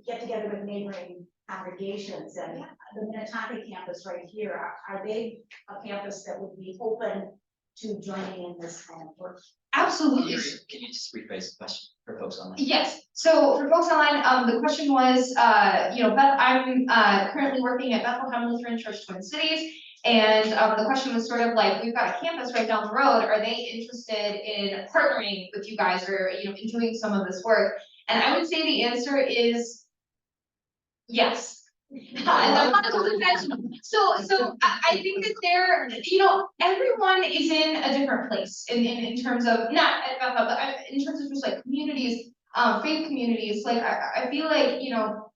get together with neighboring congregations. And the Minnetonka campus right here, are they a campus that would be open to joining in this kind of work? Absolutely. Can you just rephrase the question for folks online? Yes, so for folks online, the question was, I'm currently working at Bethlehem Lutheran Church Twin Cities. And the question was sort of like, we've got a campus right down the road. Are they interested in partnering with you guys or, in doing some of this work? And I would say the answer is yes. So I think that they're, everyone is in a different place in terms of, not at Bethel, but in terms of just like communities, faith communities. Like I feel like,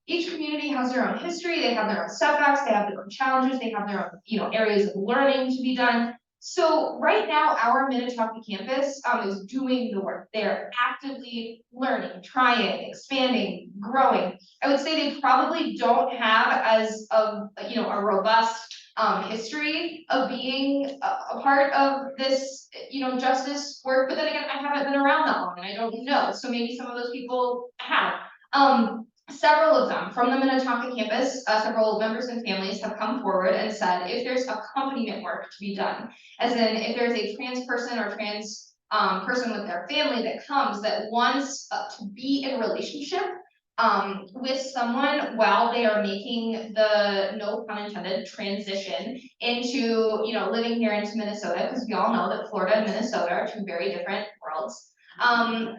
each community has their own history, they have their own setbacks, they have their own challenges, they have their own, areas of learning to be done. So right now, our Minnetonka campus is doing the work. They're actively learning, trying, expanding, growing. I would say they probably don't have as of a robust history of being a part of this justice work. But then again, I haven't been around that long, and I don't know. So maybe some of those people have. Several of them from the Minnetonka campus, several members and families have come forward and said if there's accompaniment work to be done, as in if there's a trans person or trans person with their family that comes that wants to be in relationship with someone while they are making the, no pun intended, transition into, living here into Minnesota, because we all know that Florida and Minnesota are two very different worlds.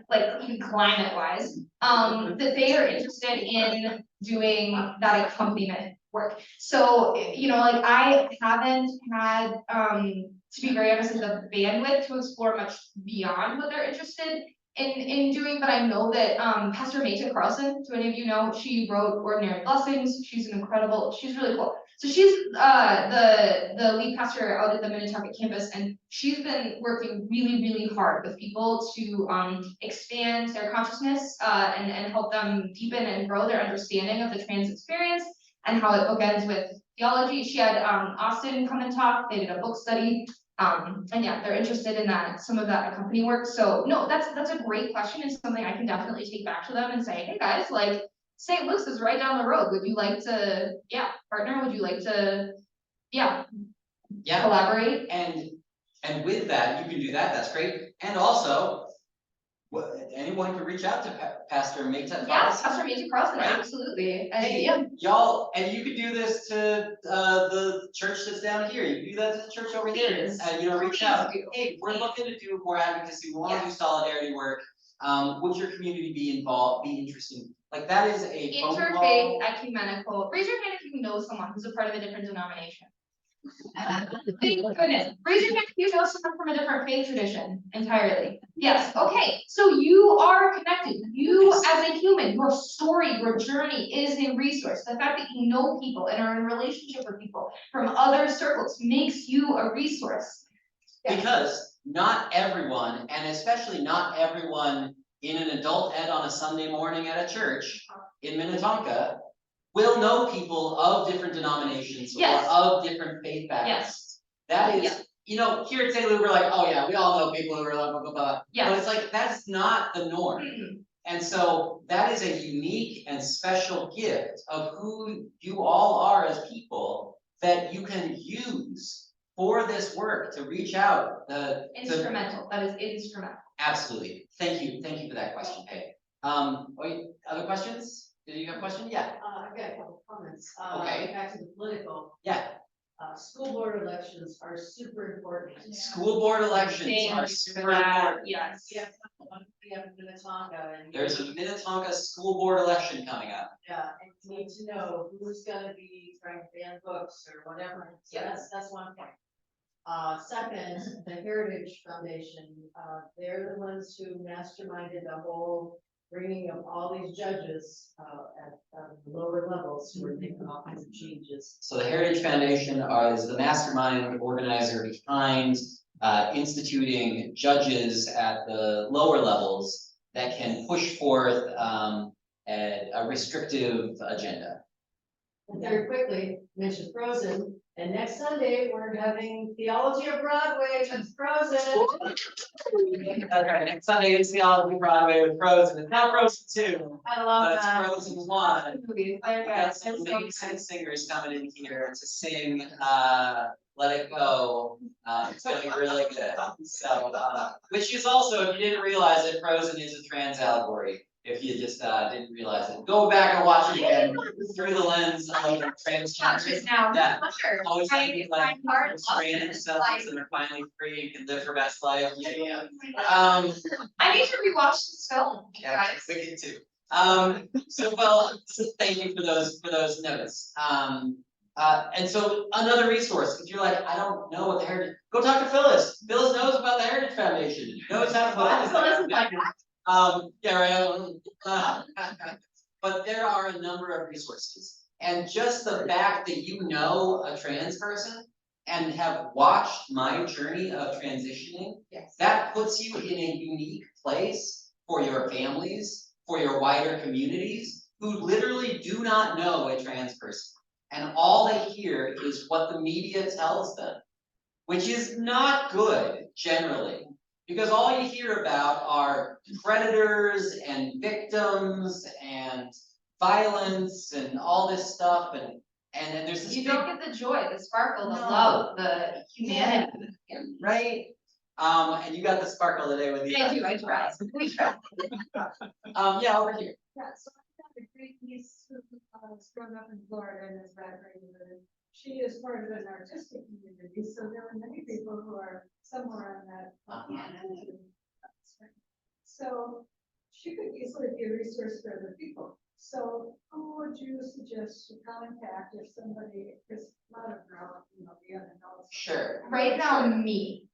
Like even climate wise, that they are interested in doing that accompaniment work. So, like I haven't had, to be very honest, the bandwidth to explore much beyond what they're interested in doing, but I know that Pastor Mayta Carlson, do any of you know, she wrote Ordinary Blessings. She's she's really cool. So she's the lead pastor out at the Minnetonka campus, and she's been working really, really hard with people to expand their consciousness and help them deepen and grow their understanding of the trans experience and how it bookends with theology. She had Austin come and talk. They did a book study. And yeah, they're interested in that, some of that accompanying work. So no, that's a great question. It's something I can definitely take back to them and say, hey guys, like St. Luke's is right down the road. Would you like to, partner? Would you like to, collaborate? And with that, you can do that. That's great. And also, anyone can reach out to Pastor Mayta Carlson. Yeah, Pastor Mayta Carlson, right? Absolutely. Hey, y'all, and you could do this to the church that's down here. You can do that to the church over here. Please. And reach out. do. Hey, we're looking to do more advocacy. We want to do Yes. solidarity work. Would your community be involved? Be interested? Like that is a phone Interfaith, call. ecumenical. Raise your hand if you know someone who's a part of a different denomination. Thank goodness. Raise your hand if you know someone from a different faith tradition entirely. Yes. Okay. So you are connected. You as a human, your story, your journey is a resource. The fact that you know people and are in relationship with people from other circles makes you a resource. Because not everyone, and especially not everyone in an adult ed on a Sunday morning at a church in Minnetonka, will know people of different denominations Yes. or of different faith backgrounds. That is, here at St. Luke, we're like, oh yeah, we all know people who are blah, blah, blah, blah. Yes. But it's like, that's not the norm. And so that is a unique and special gift of who you all are as people that you can use for this work to reach out. Instrumental. That is instrumental. Absolutely. Thank you for that question, Peg. Wait, other questions? Did you have a question? Yeah. I've got a couple comments. Okay. Back to the political. Yeah. School board elections are super important. School board elections are super important. Yes. We have up in Minnetonka and. There's a Minnetonka school board election coming up. Yeah, and you need to know who's gonna be trying to ban books or whatever, so that's one point. Second, the Heritage Foundation, they're the ones who masterminded the whole bringing of all these judges, at, lower levels who are making all kinds of changes. So the Heritage Foundation is the mastermind organizer behind instituting judges at the lower levels that can push forth a restrictive agenda. And very quickly, mention Frozen, and next Sunday, we're having Theology of Broadway with Frozen. Okay, next Sunday is Theology Broadway with Frozen. It's not Frozen 2, I love but it's that. Frozen 1. Movie. We got some amazing singers coming in here to sing Let It Go. It's gonna be really good. So, which is also, if you didn't realize it, Frozen is a trans allegory. If you just didn't realize it, go back and watch it again through the lens of transgender. Just now. Yeah. Sure. Always Trying thinking to like find parts of trans it, themselves like- and are finally free and can live her best life. Yeah. I need to rewatch this film, Yeah, guys. wicked too. So thank you for those notes. And so another resource, if you're like, I don't know what the Heritage, go talk to Phyllis. Phyllis knows about the Heritage Foundation, knows how to put it. Yeah, right. But there are a number of resources, and just the fact that you know a trans person and have watched my journey of transitioning, Yes. that puts you in a unique place for your families, for your wider communities, who literally do not know a trans person. And all they hear is what the media tells them, which is not good generally. Because all you hear about are predators and victims and violence and all this stuff, and then there's this You big, don't get the joy, the sparkle, the No. love, the humanity. right? And you got the sparkle today with the. I do, I try, we try. Yeah, over here. Yeah, so I got a great niece who was grown up in Florida and is graduating, and she is part of an artistic community, so there are many people who are somewhere on that. So she could easily be a resource for other people. So who would you suggest to contact if somebody, because a lot of girls, the young adults. Sure. Right now, me,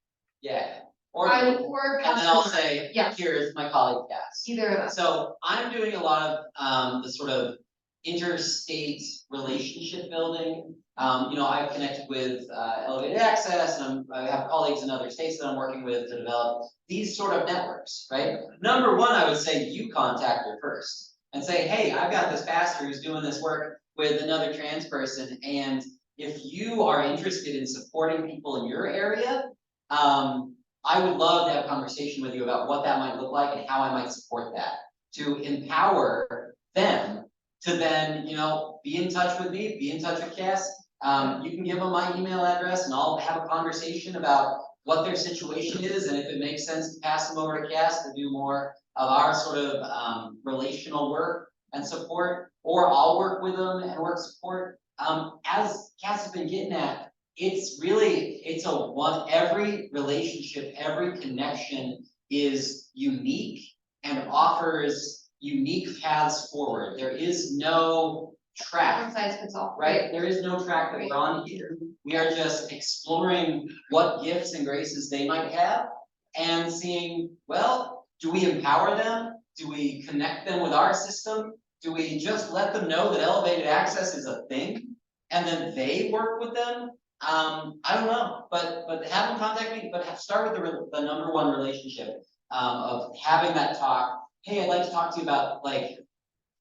Yeah. Or I, me. or a And then I'll customer, say, yes. here's my colleague Cas. Either of us. So I'm doing a lot of the sort of interstate relationship building. I've connected with Elevated Access, and I have colleagues in other states that I'm working with to develop these sort of networks, right? Number one, I would say you contact her first and say, hey, I've got this pastor who's doing this work with another trans person, and if you are interested in supporting people in your area, I would love to have a conversation with you about what that might look like and how I might support that, to empower them to then, be in touch with me, be in touch with Cas. You can give them my email address and I'll have a conversation about what their situation is, and if it makes sense to pass them over to Cas to do more of our sort of relational work and support, or I'll work with them and work support. As Cas has been getting at, every relationship, every connection is unique and offers unique paths forward. There is no track, One size fits all. right? There is no track that we're on here. We are just exploring what gifts and graces they might have and seeing, well, do we empower them? Do we connect them with our system? Do we just let them know that elevated access is a thing and then they work with them? I don't know, but have them contact me, but start with the number one relationship of having that talk. Hey, I'd like to talk to you about like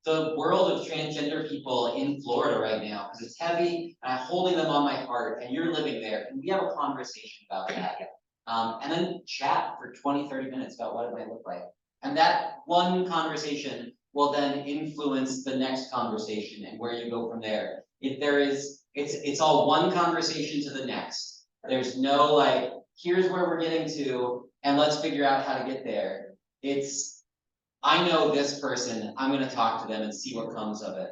the world of transgender people in Florida right now, because it's heavy and I'm holding them on my heart and you're living there. Can we have a conversation about that? And then chat for 20-30 minutes about what it might look like. And that one conversation will then influence the next conversation and where you go from there. If there is, it's all one conversation to the next. There's no like, here's where we're getting to, and let's figure out how to get there. It's, I know this person, I'm gonna talk to them and see what comes of it.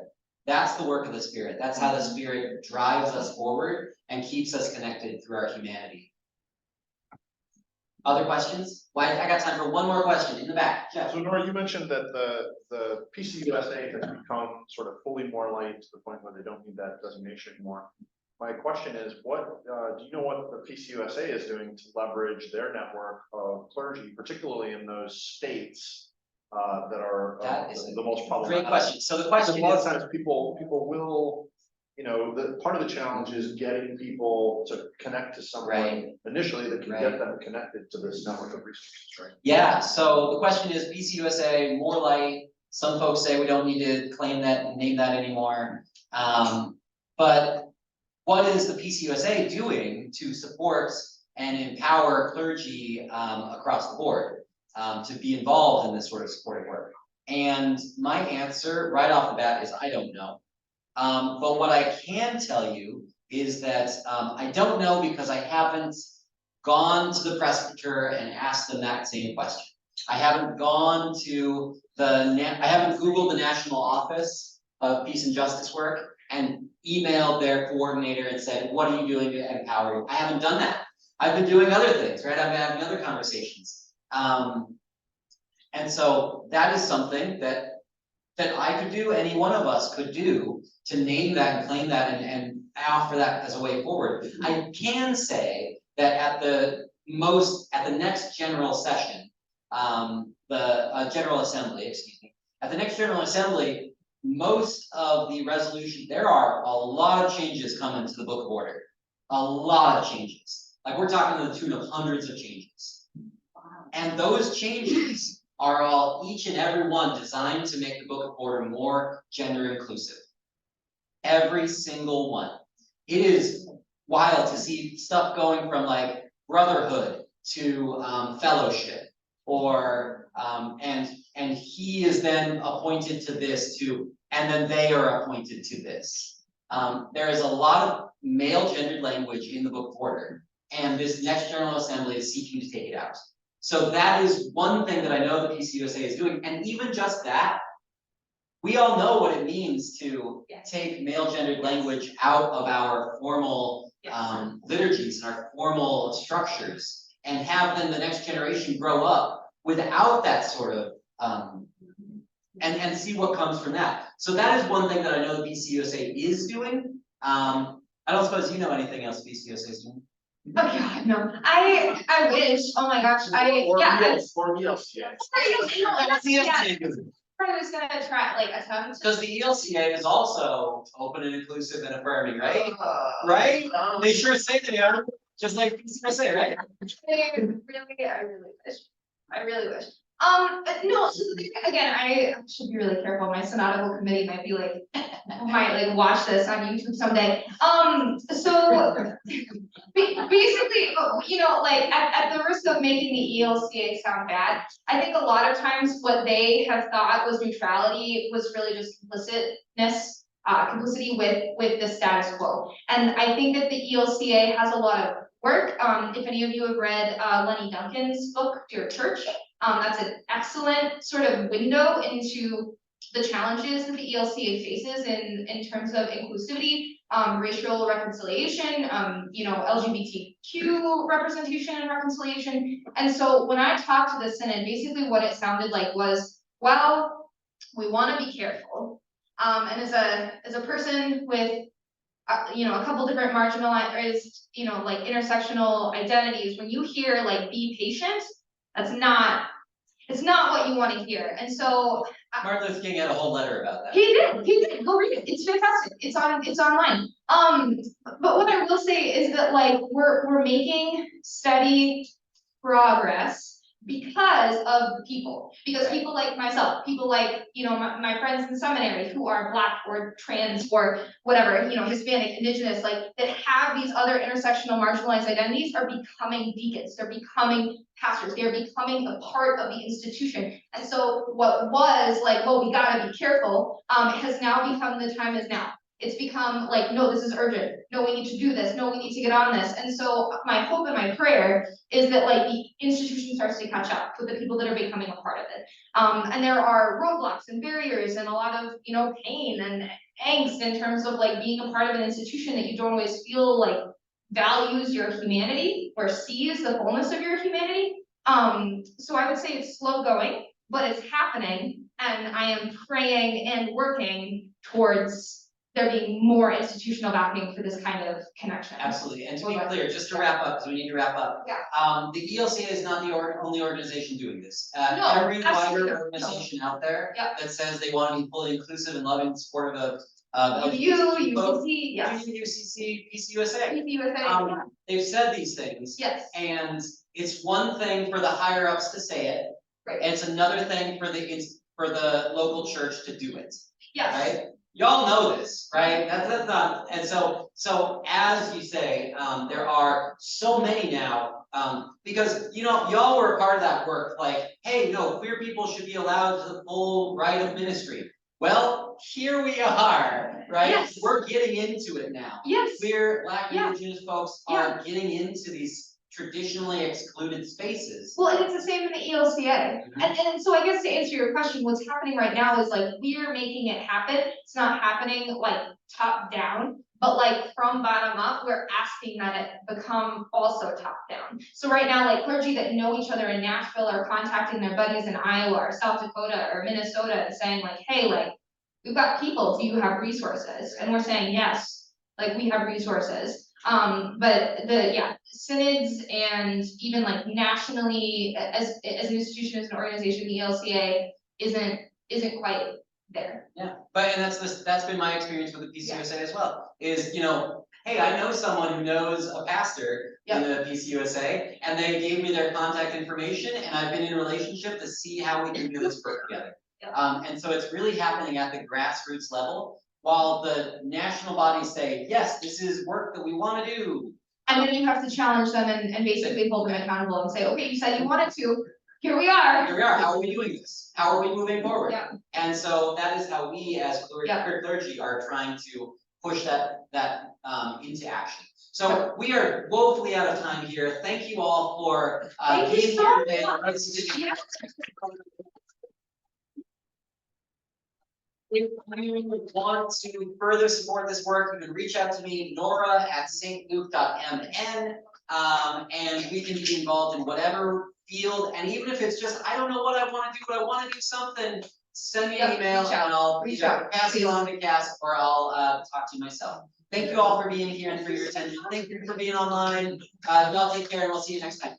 That's the work of the Spirit. That's how the Spirit drives us forward and keeps us connected through our humanity. Other questions? Why, I got time for one more question in the back, Jeff. So Nora, you mentioned that the PCUSA has become sort of fully more light to the point where they don't need that designation anymore. My question is, what do you know what the PCUSA is doing to leverage their network of clergy, particularly in those states that are That is the most problematic? Great question. So the Because question a lot is, of times people will, you know, the part of the challenge is getting people to connect to someone Right. initially that can Right. get them connected to this network of resources, right? yeah, so the question is PCUSA, more light. Some folks say we don't need to claim that and name that anymore. But what is the PCUSA doing to support and empower clergy across the board to be involved in this sort of supportive work? And my answer right off the bat is I don't know. But what I can tell you is that I don't know because I haven't gone to the presbyter and asked them that same question. I haven't gone to I haven't Googled the National Office of Peace and Justice Work and emailed their coordinator and said, what are you doing to empower you? I haven't done that. I've been doing other things, right? I've been having other conversations. And so that is something that I could do, any one of us could do to name that and claim that and offer that as a way forward. I can say that at the next general session, the General Assembly, excuse me, at the next General Assembly, most of the resolution, there are a lot of changes coming to the Book of Order. A lot of changes. Like we're talking to the tune of hundreds of changes. And those changes are all, each and every one, designed to make the Book of Order more gender inclusive. Every single one. It is wild to see stuff going from like brotherhood to fellowship, or and he is then appointed to this too, and then they are appointed to this. There is a lot of male gendered language in the Book of Order, and this next General Assembly is seeking to take it out. So that is one thing that I know the PCUSA is doing, and even just that, we all know what it means to take male gendered language out of our formal liturgies and our formal structures, and have then the next generation grow up without that sort of and see what comes from that. So that is one thing that I know the PCUSA is doing. I don't suppose you know anything else the PCUSA is doing? Oh God, no, I wish, oh my gosh, Or ELCA. yeah, I was gonna try, like, attempt. Because the ELCA is also open and inclusive and affirming, right? Right? They sure say they are, just like PCUSA, right? I really wish. But no, so the thing, again, I should be really careful. My synodical committee might be like, might like watch this on YouTube someday. So basically, you know, like at the risk of making the ELCA sound bad, I think a lot of times what they have thought was neutrality was really just complicity with the status quo. And I think that the ELCA has a lot of work. If any of you have read Lenny Duncan's book, Dear Church, that's an excellent sort of window into the challenges that the ELCA faces in terms of inclusivity, racial reconciliation, you know, LGBTQ representation and reconciliation. And so when I talked to the Synod, basically what it sounded like was, well, we want to be careful. And as a person with you know, a couple different marginalized, you know, like intersectional identities, when you hear like be patient, it's not what you want to hear. And so Martin Luther King had a whole letter about that. he did, go read it, it's fantastic, it's online. But what I will say is that like we're making steady progress because of people, because people like myself, people like, you know, my friends in seminary who are Black or trans or whatever, you know, Hispanic, Indigenous, like that have these other intersectional marginalized identities are becoming deacons, they're becoming pastors, they're becoming a part of the institution. And so what was like, well, we gotta be careful, has now become the time is now. It's become like, no, this is urgent. No, we need to do this. No, we need to get on this. And so my hope and my prayer is that like the institution starts to catch up with the people that are becoming a part of it. And there are roadblocks and barriers and a lot of, you know, pain and angst in terms of like being a part of an institution that you don't always feel like values your humanity or sees the fullness of your humanity. So I would say it's slow going, but it's happening, and I am praying and working towards there being more institutional backing for this kind of connection. Absolutely, and to be clear, just to wrap up, because we need to wrap up. Yeah. The ELCA is not the only organization doing this. No, Every absolutely wider not. organization out there Yep. that says they want to be fully inclusive and loving and supportive of You, LGBT folks, UCC, yes. UCC, PCUSA. PCUSA, yeah. They've said these things. Yes. And it's one thing for the higher ups to say it. Right. And it's another thing for the local church to do it. Yes. Right? Y'all know this, right? That's not, and so as you say, there are so many now, because, you know, y'all were a part of that work, like, hey, no, queer people should be allowed to the full right of ministry. Well, here we are, right? Yes. We're getting into it now. Yes. Queer, Black, Yeah. Indigenous folks are getting into these traditionally excluded spaces. Well, and it's the same in the ELCA. And so I guess to answer your question, what's happening right now is like, we're making it happen. It's not happening like top down, but like from bottom up, we're asking that it become also top down. So right now, like clergy that know each other in Nashville are contacting their buddies in Iowa or South Dakota or Minnesota and saying like, hey, like, we've got people, do you have resources? And we're saying, yes, like we have resources. But synods and even like nationally as an institution, as an organization, the ELCA isn't quite there. Yeah, and that's been my experience with the PCUSA as well, is, you know, hey, I know someone who knows a pastor in the PCUSA, and they gave me their contact information, and I've been in a relationship to see how we can do this work together. And so it's really happening at the grassroots level, while the national bodies say, yes, this is work that we want to do. And then you have to challenge them and basically hold them accountable and say, okay, you said you wanted to, here we are. Here we are, how are we doing this? How are we moving forward? Yeah. And so that is how we as queer clergy are trying to push that into action. So we are woefully out of time here. Thank you all for being here today. If you want to further support this work, you can reach out to me, nora@stluke.mn, and we can be involved in whatever field. And even if it's just, I don't know what I want to do, but I want to do something, send me an email and I'll pass it along to Cas, or I'll talk to you myself. Thank you all for being here and for your attention. Thank you for being online. Y'all take care and we'll see you next time.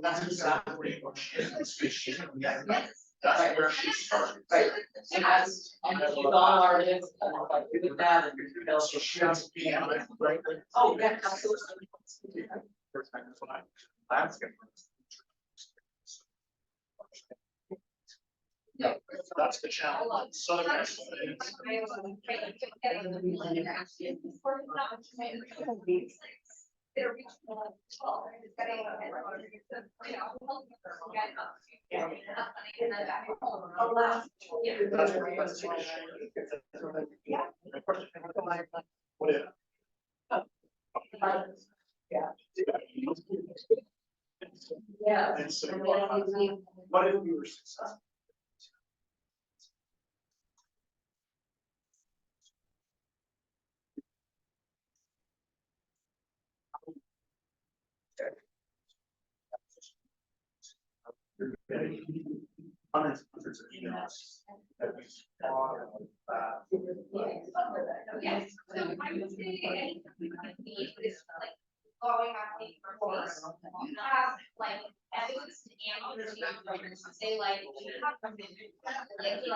That's exactly what she is. That's where she started. Right. And she's all artists, like with that and everything else. So she has to be on it, right? Oh, yeah, absolutely. First time, that's what that's good. Yeah, that's the challenge. Southern Yeah. And so, what if we were successful? Hundreds of emails that we saw, Yes, so I would say anything we kind of need is like going on the first, you have like evidence and say like, you have something. Like, there's a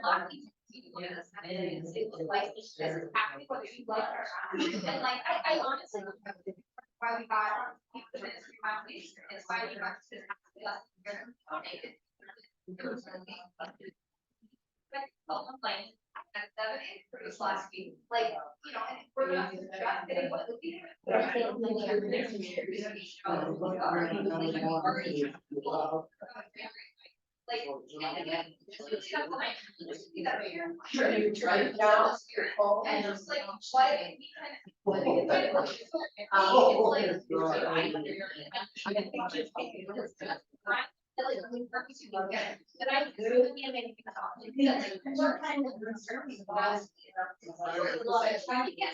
lot of things you do this, and it looks like this is exactly what you like. And like, I honestly, why we got the ministry foundation, is why we got this. But almost like at 7 8 last week, like, you know, and we're not just getting what we like, and again, it's kind of like, that here, right now, and just like, why we kind of, what we kind of like, like we purpose you look at it, but I really can't make it talk. What kind of service was trying to get.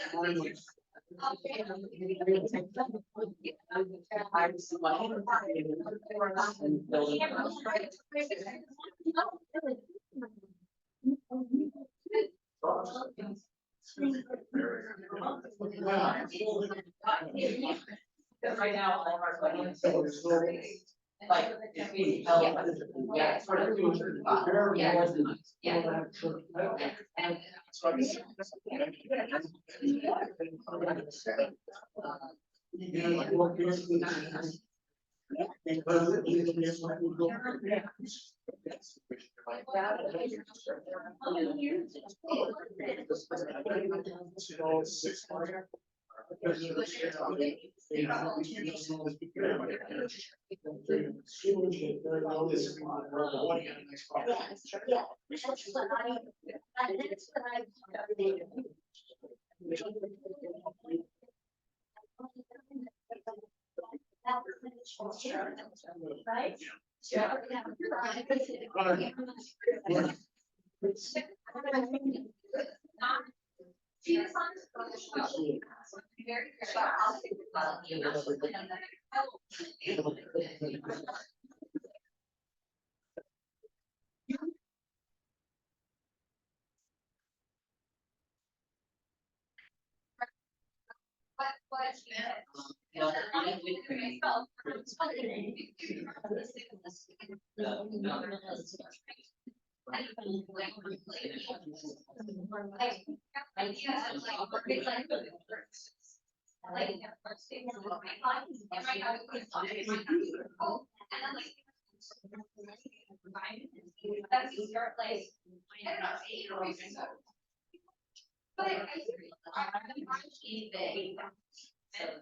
Right now, all of our plans. Like, yeah, sort of, yeah. Right? Yeah.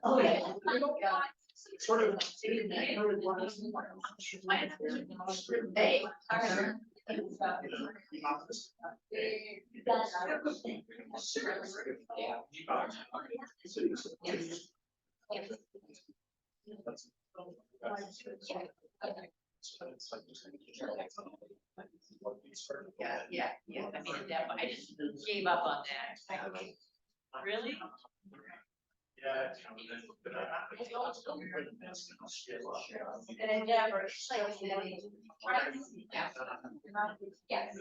Oh, yeah. Sort of. Hey, Yeah, I mean, I just gave up on that. Really? Yeah. an endeavor, yes.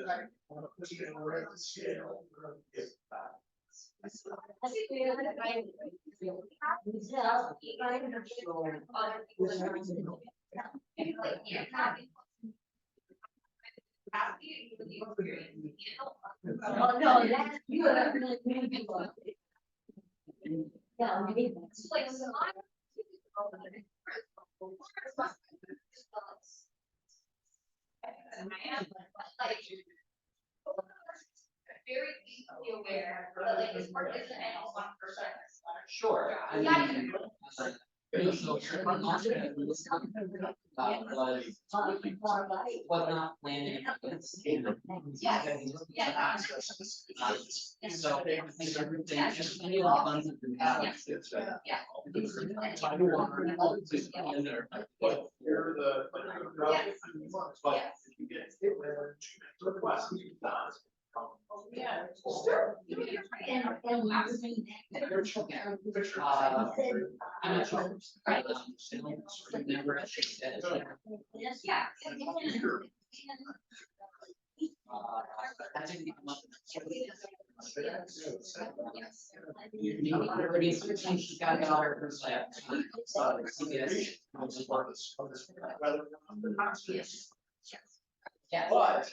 Oh, no, that's, you have really good people. Yeah, maybe. It's like, so I. Like. Very deeply aware, but like this part isn't at all 1%. Sure. I Yeah. mean, Was not landing. Yes. So I think everything, just any of the funds that we have. Yeah. But you're the. Yes. You get requests, you done. Yeah. Sure. I'm not sure. Right. Never actually said it. Yeah. I think she's got a daughter herself. CBS. Yeah. But.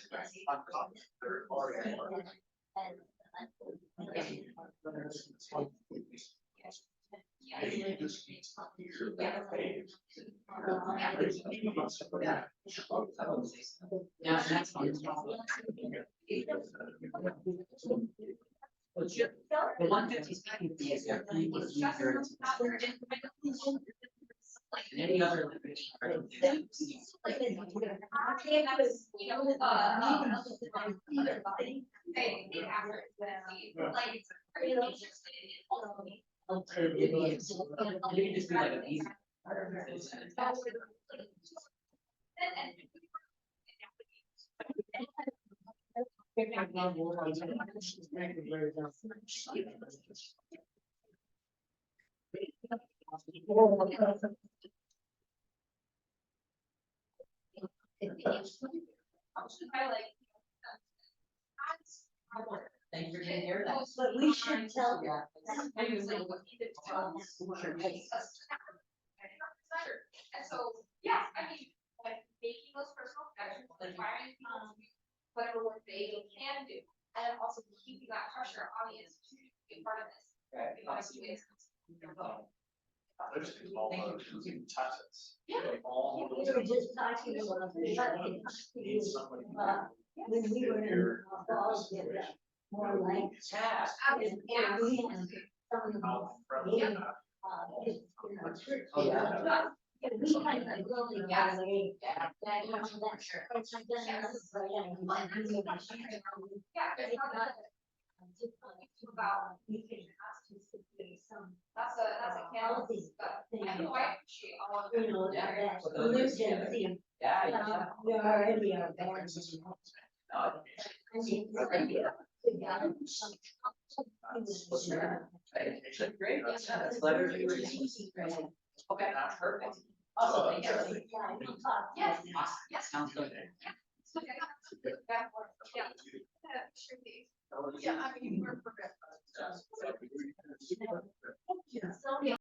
Yeah, that's fine. The 150 speaking fee is definitely what you hear. Like any other. Okay, It is. It can just be like an easy. Thank you for being here. But we should tell them. And so, yeah, I mean, like making those personal connections, inspiring people to do whatever work they can do. And then also keeping that pressure on the institution to be part of this. Right. I just think all the in Texas. Yeah. they all We were just talking about need somebody. when we were in Falls, it was more like. Church. Oh, yeah. We kind of really got away. That sure. It's like that. Yeah, it's not that about, You can ask us to do some. that's a candidate, but I know I appreciate all of You it. know, Yeah. that emergency. Yeah. We already are banned. I mean, we got some. Great. Yeah, that's leverage. Okay, perfect. Awesome, thank you. Yes, Awesome. yes. Sounds good. Okay. Yeah. Sure thing. Yeah, I mean, we're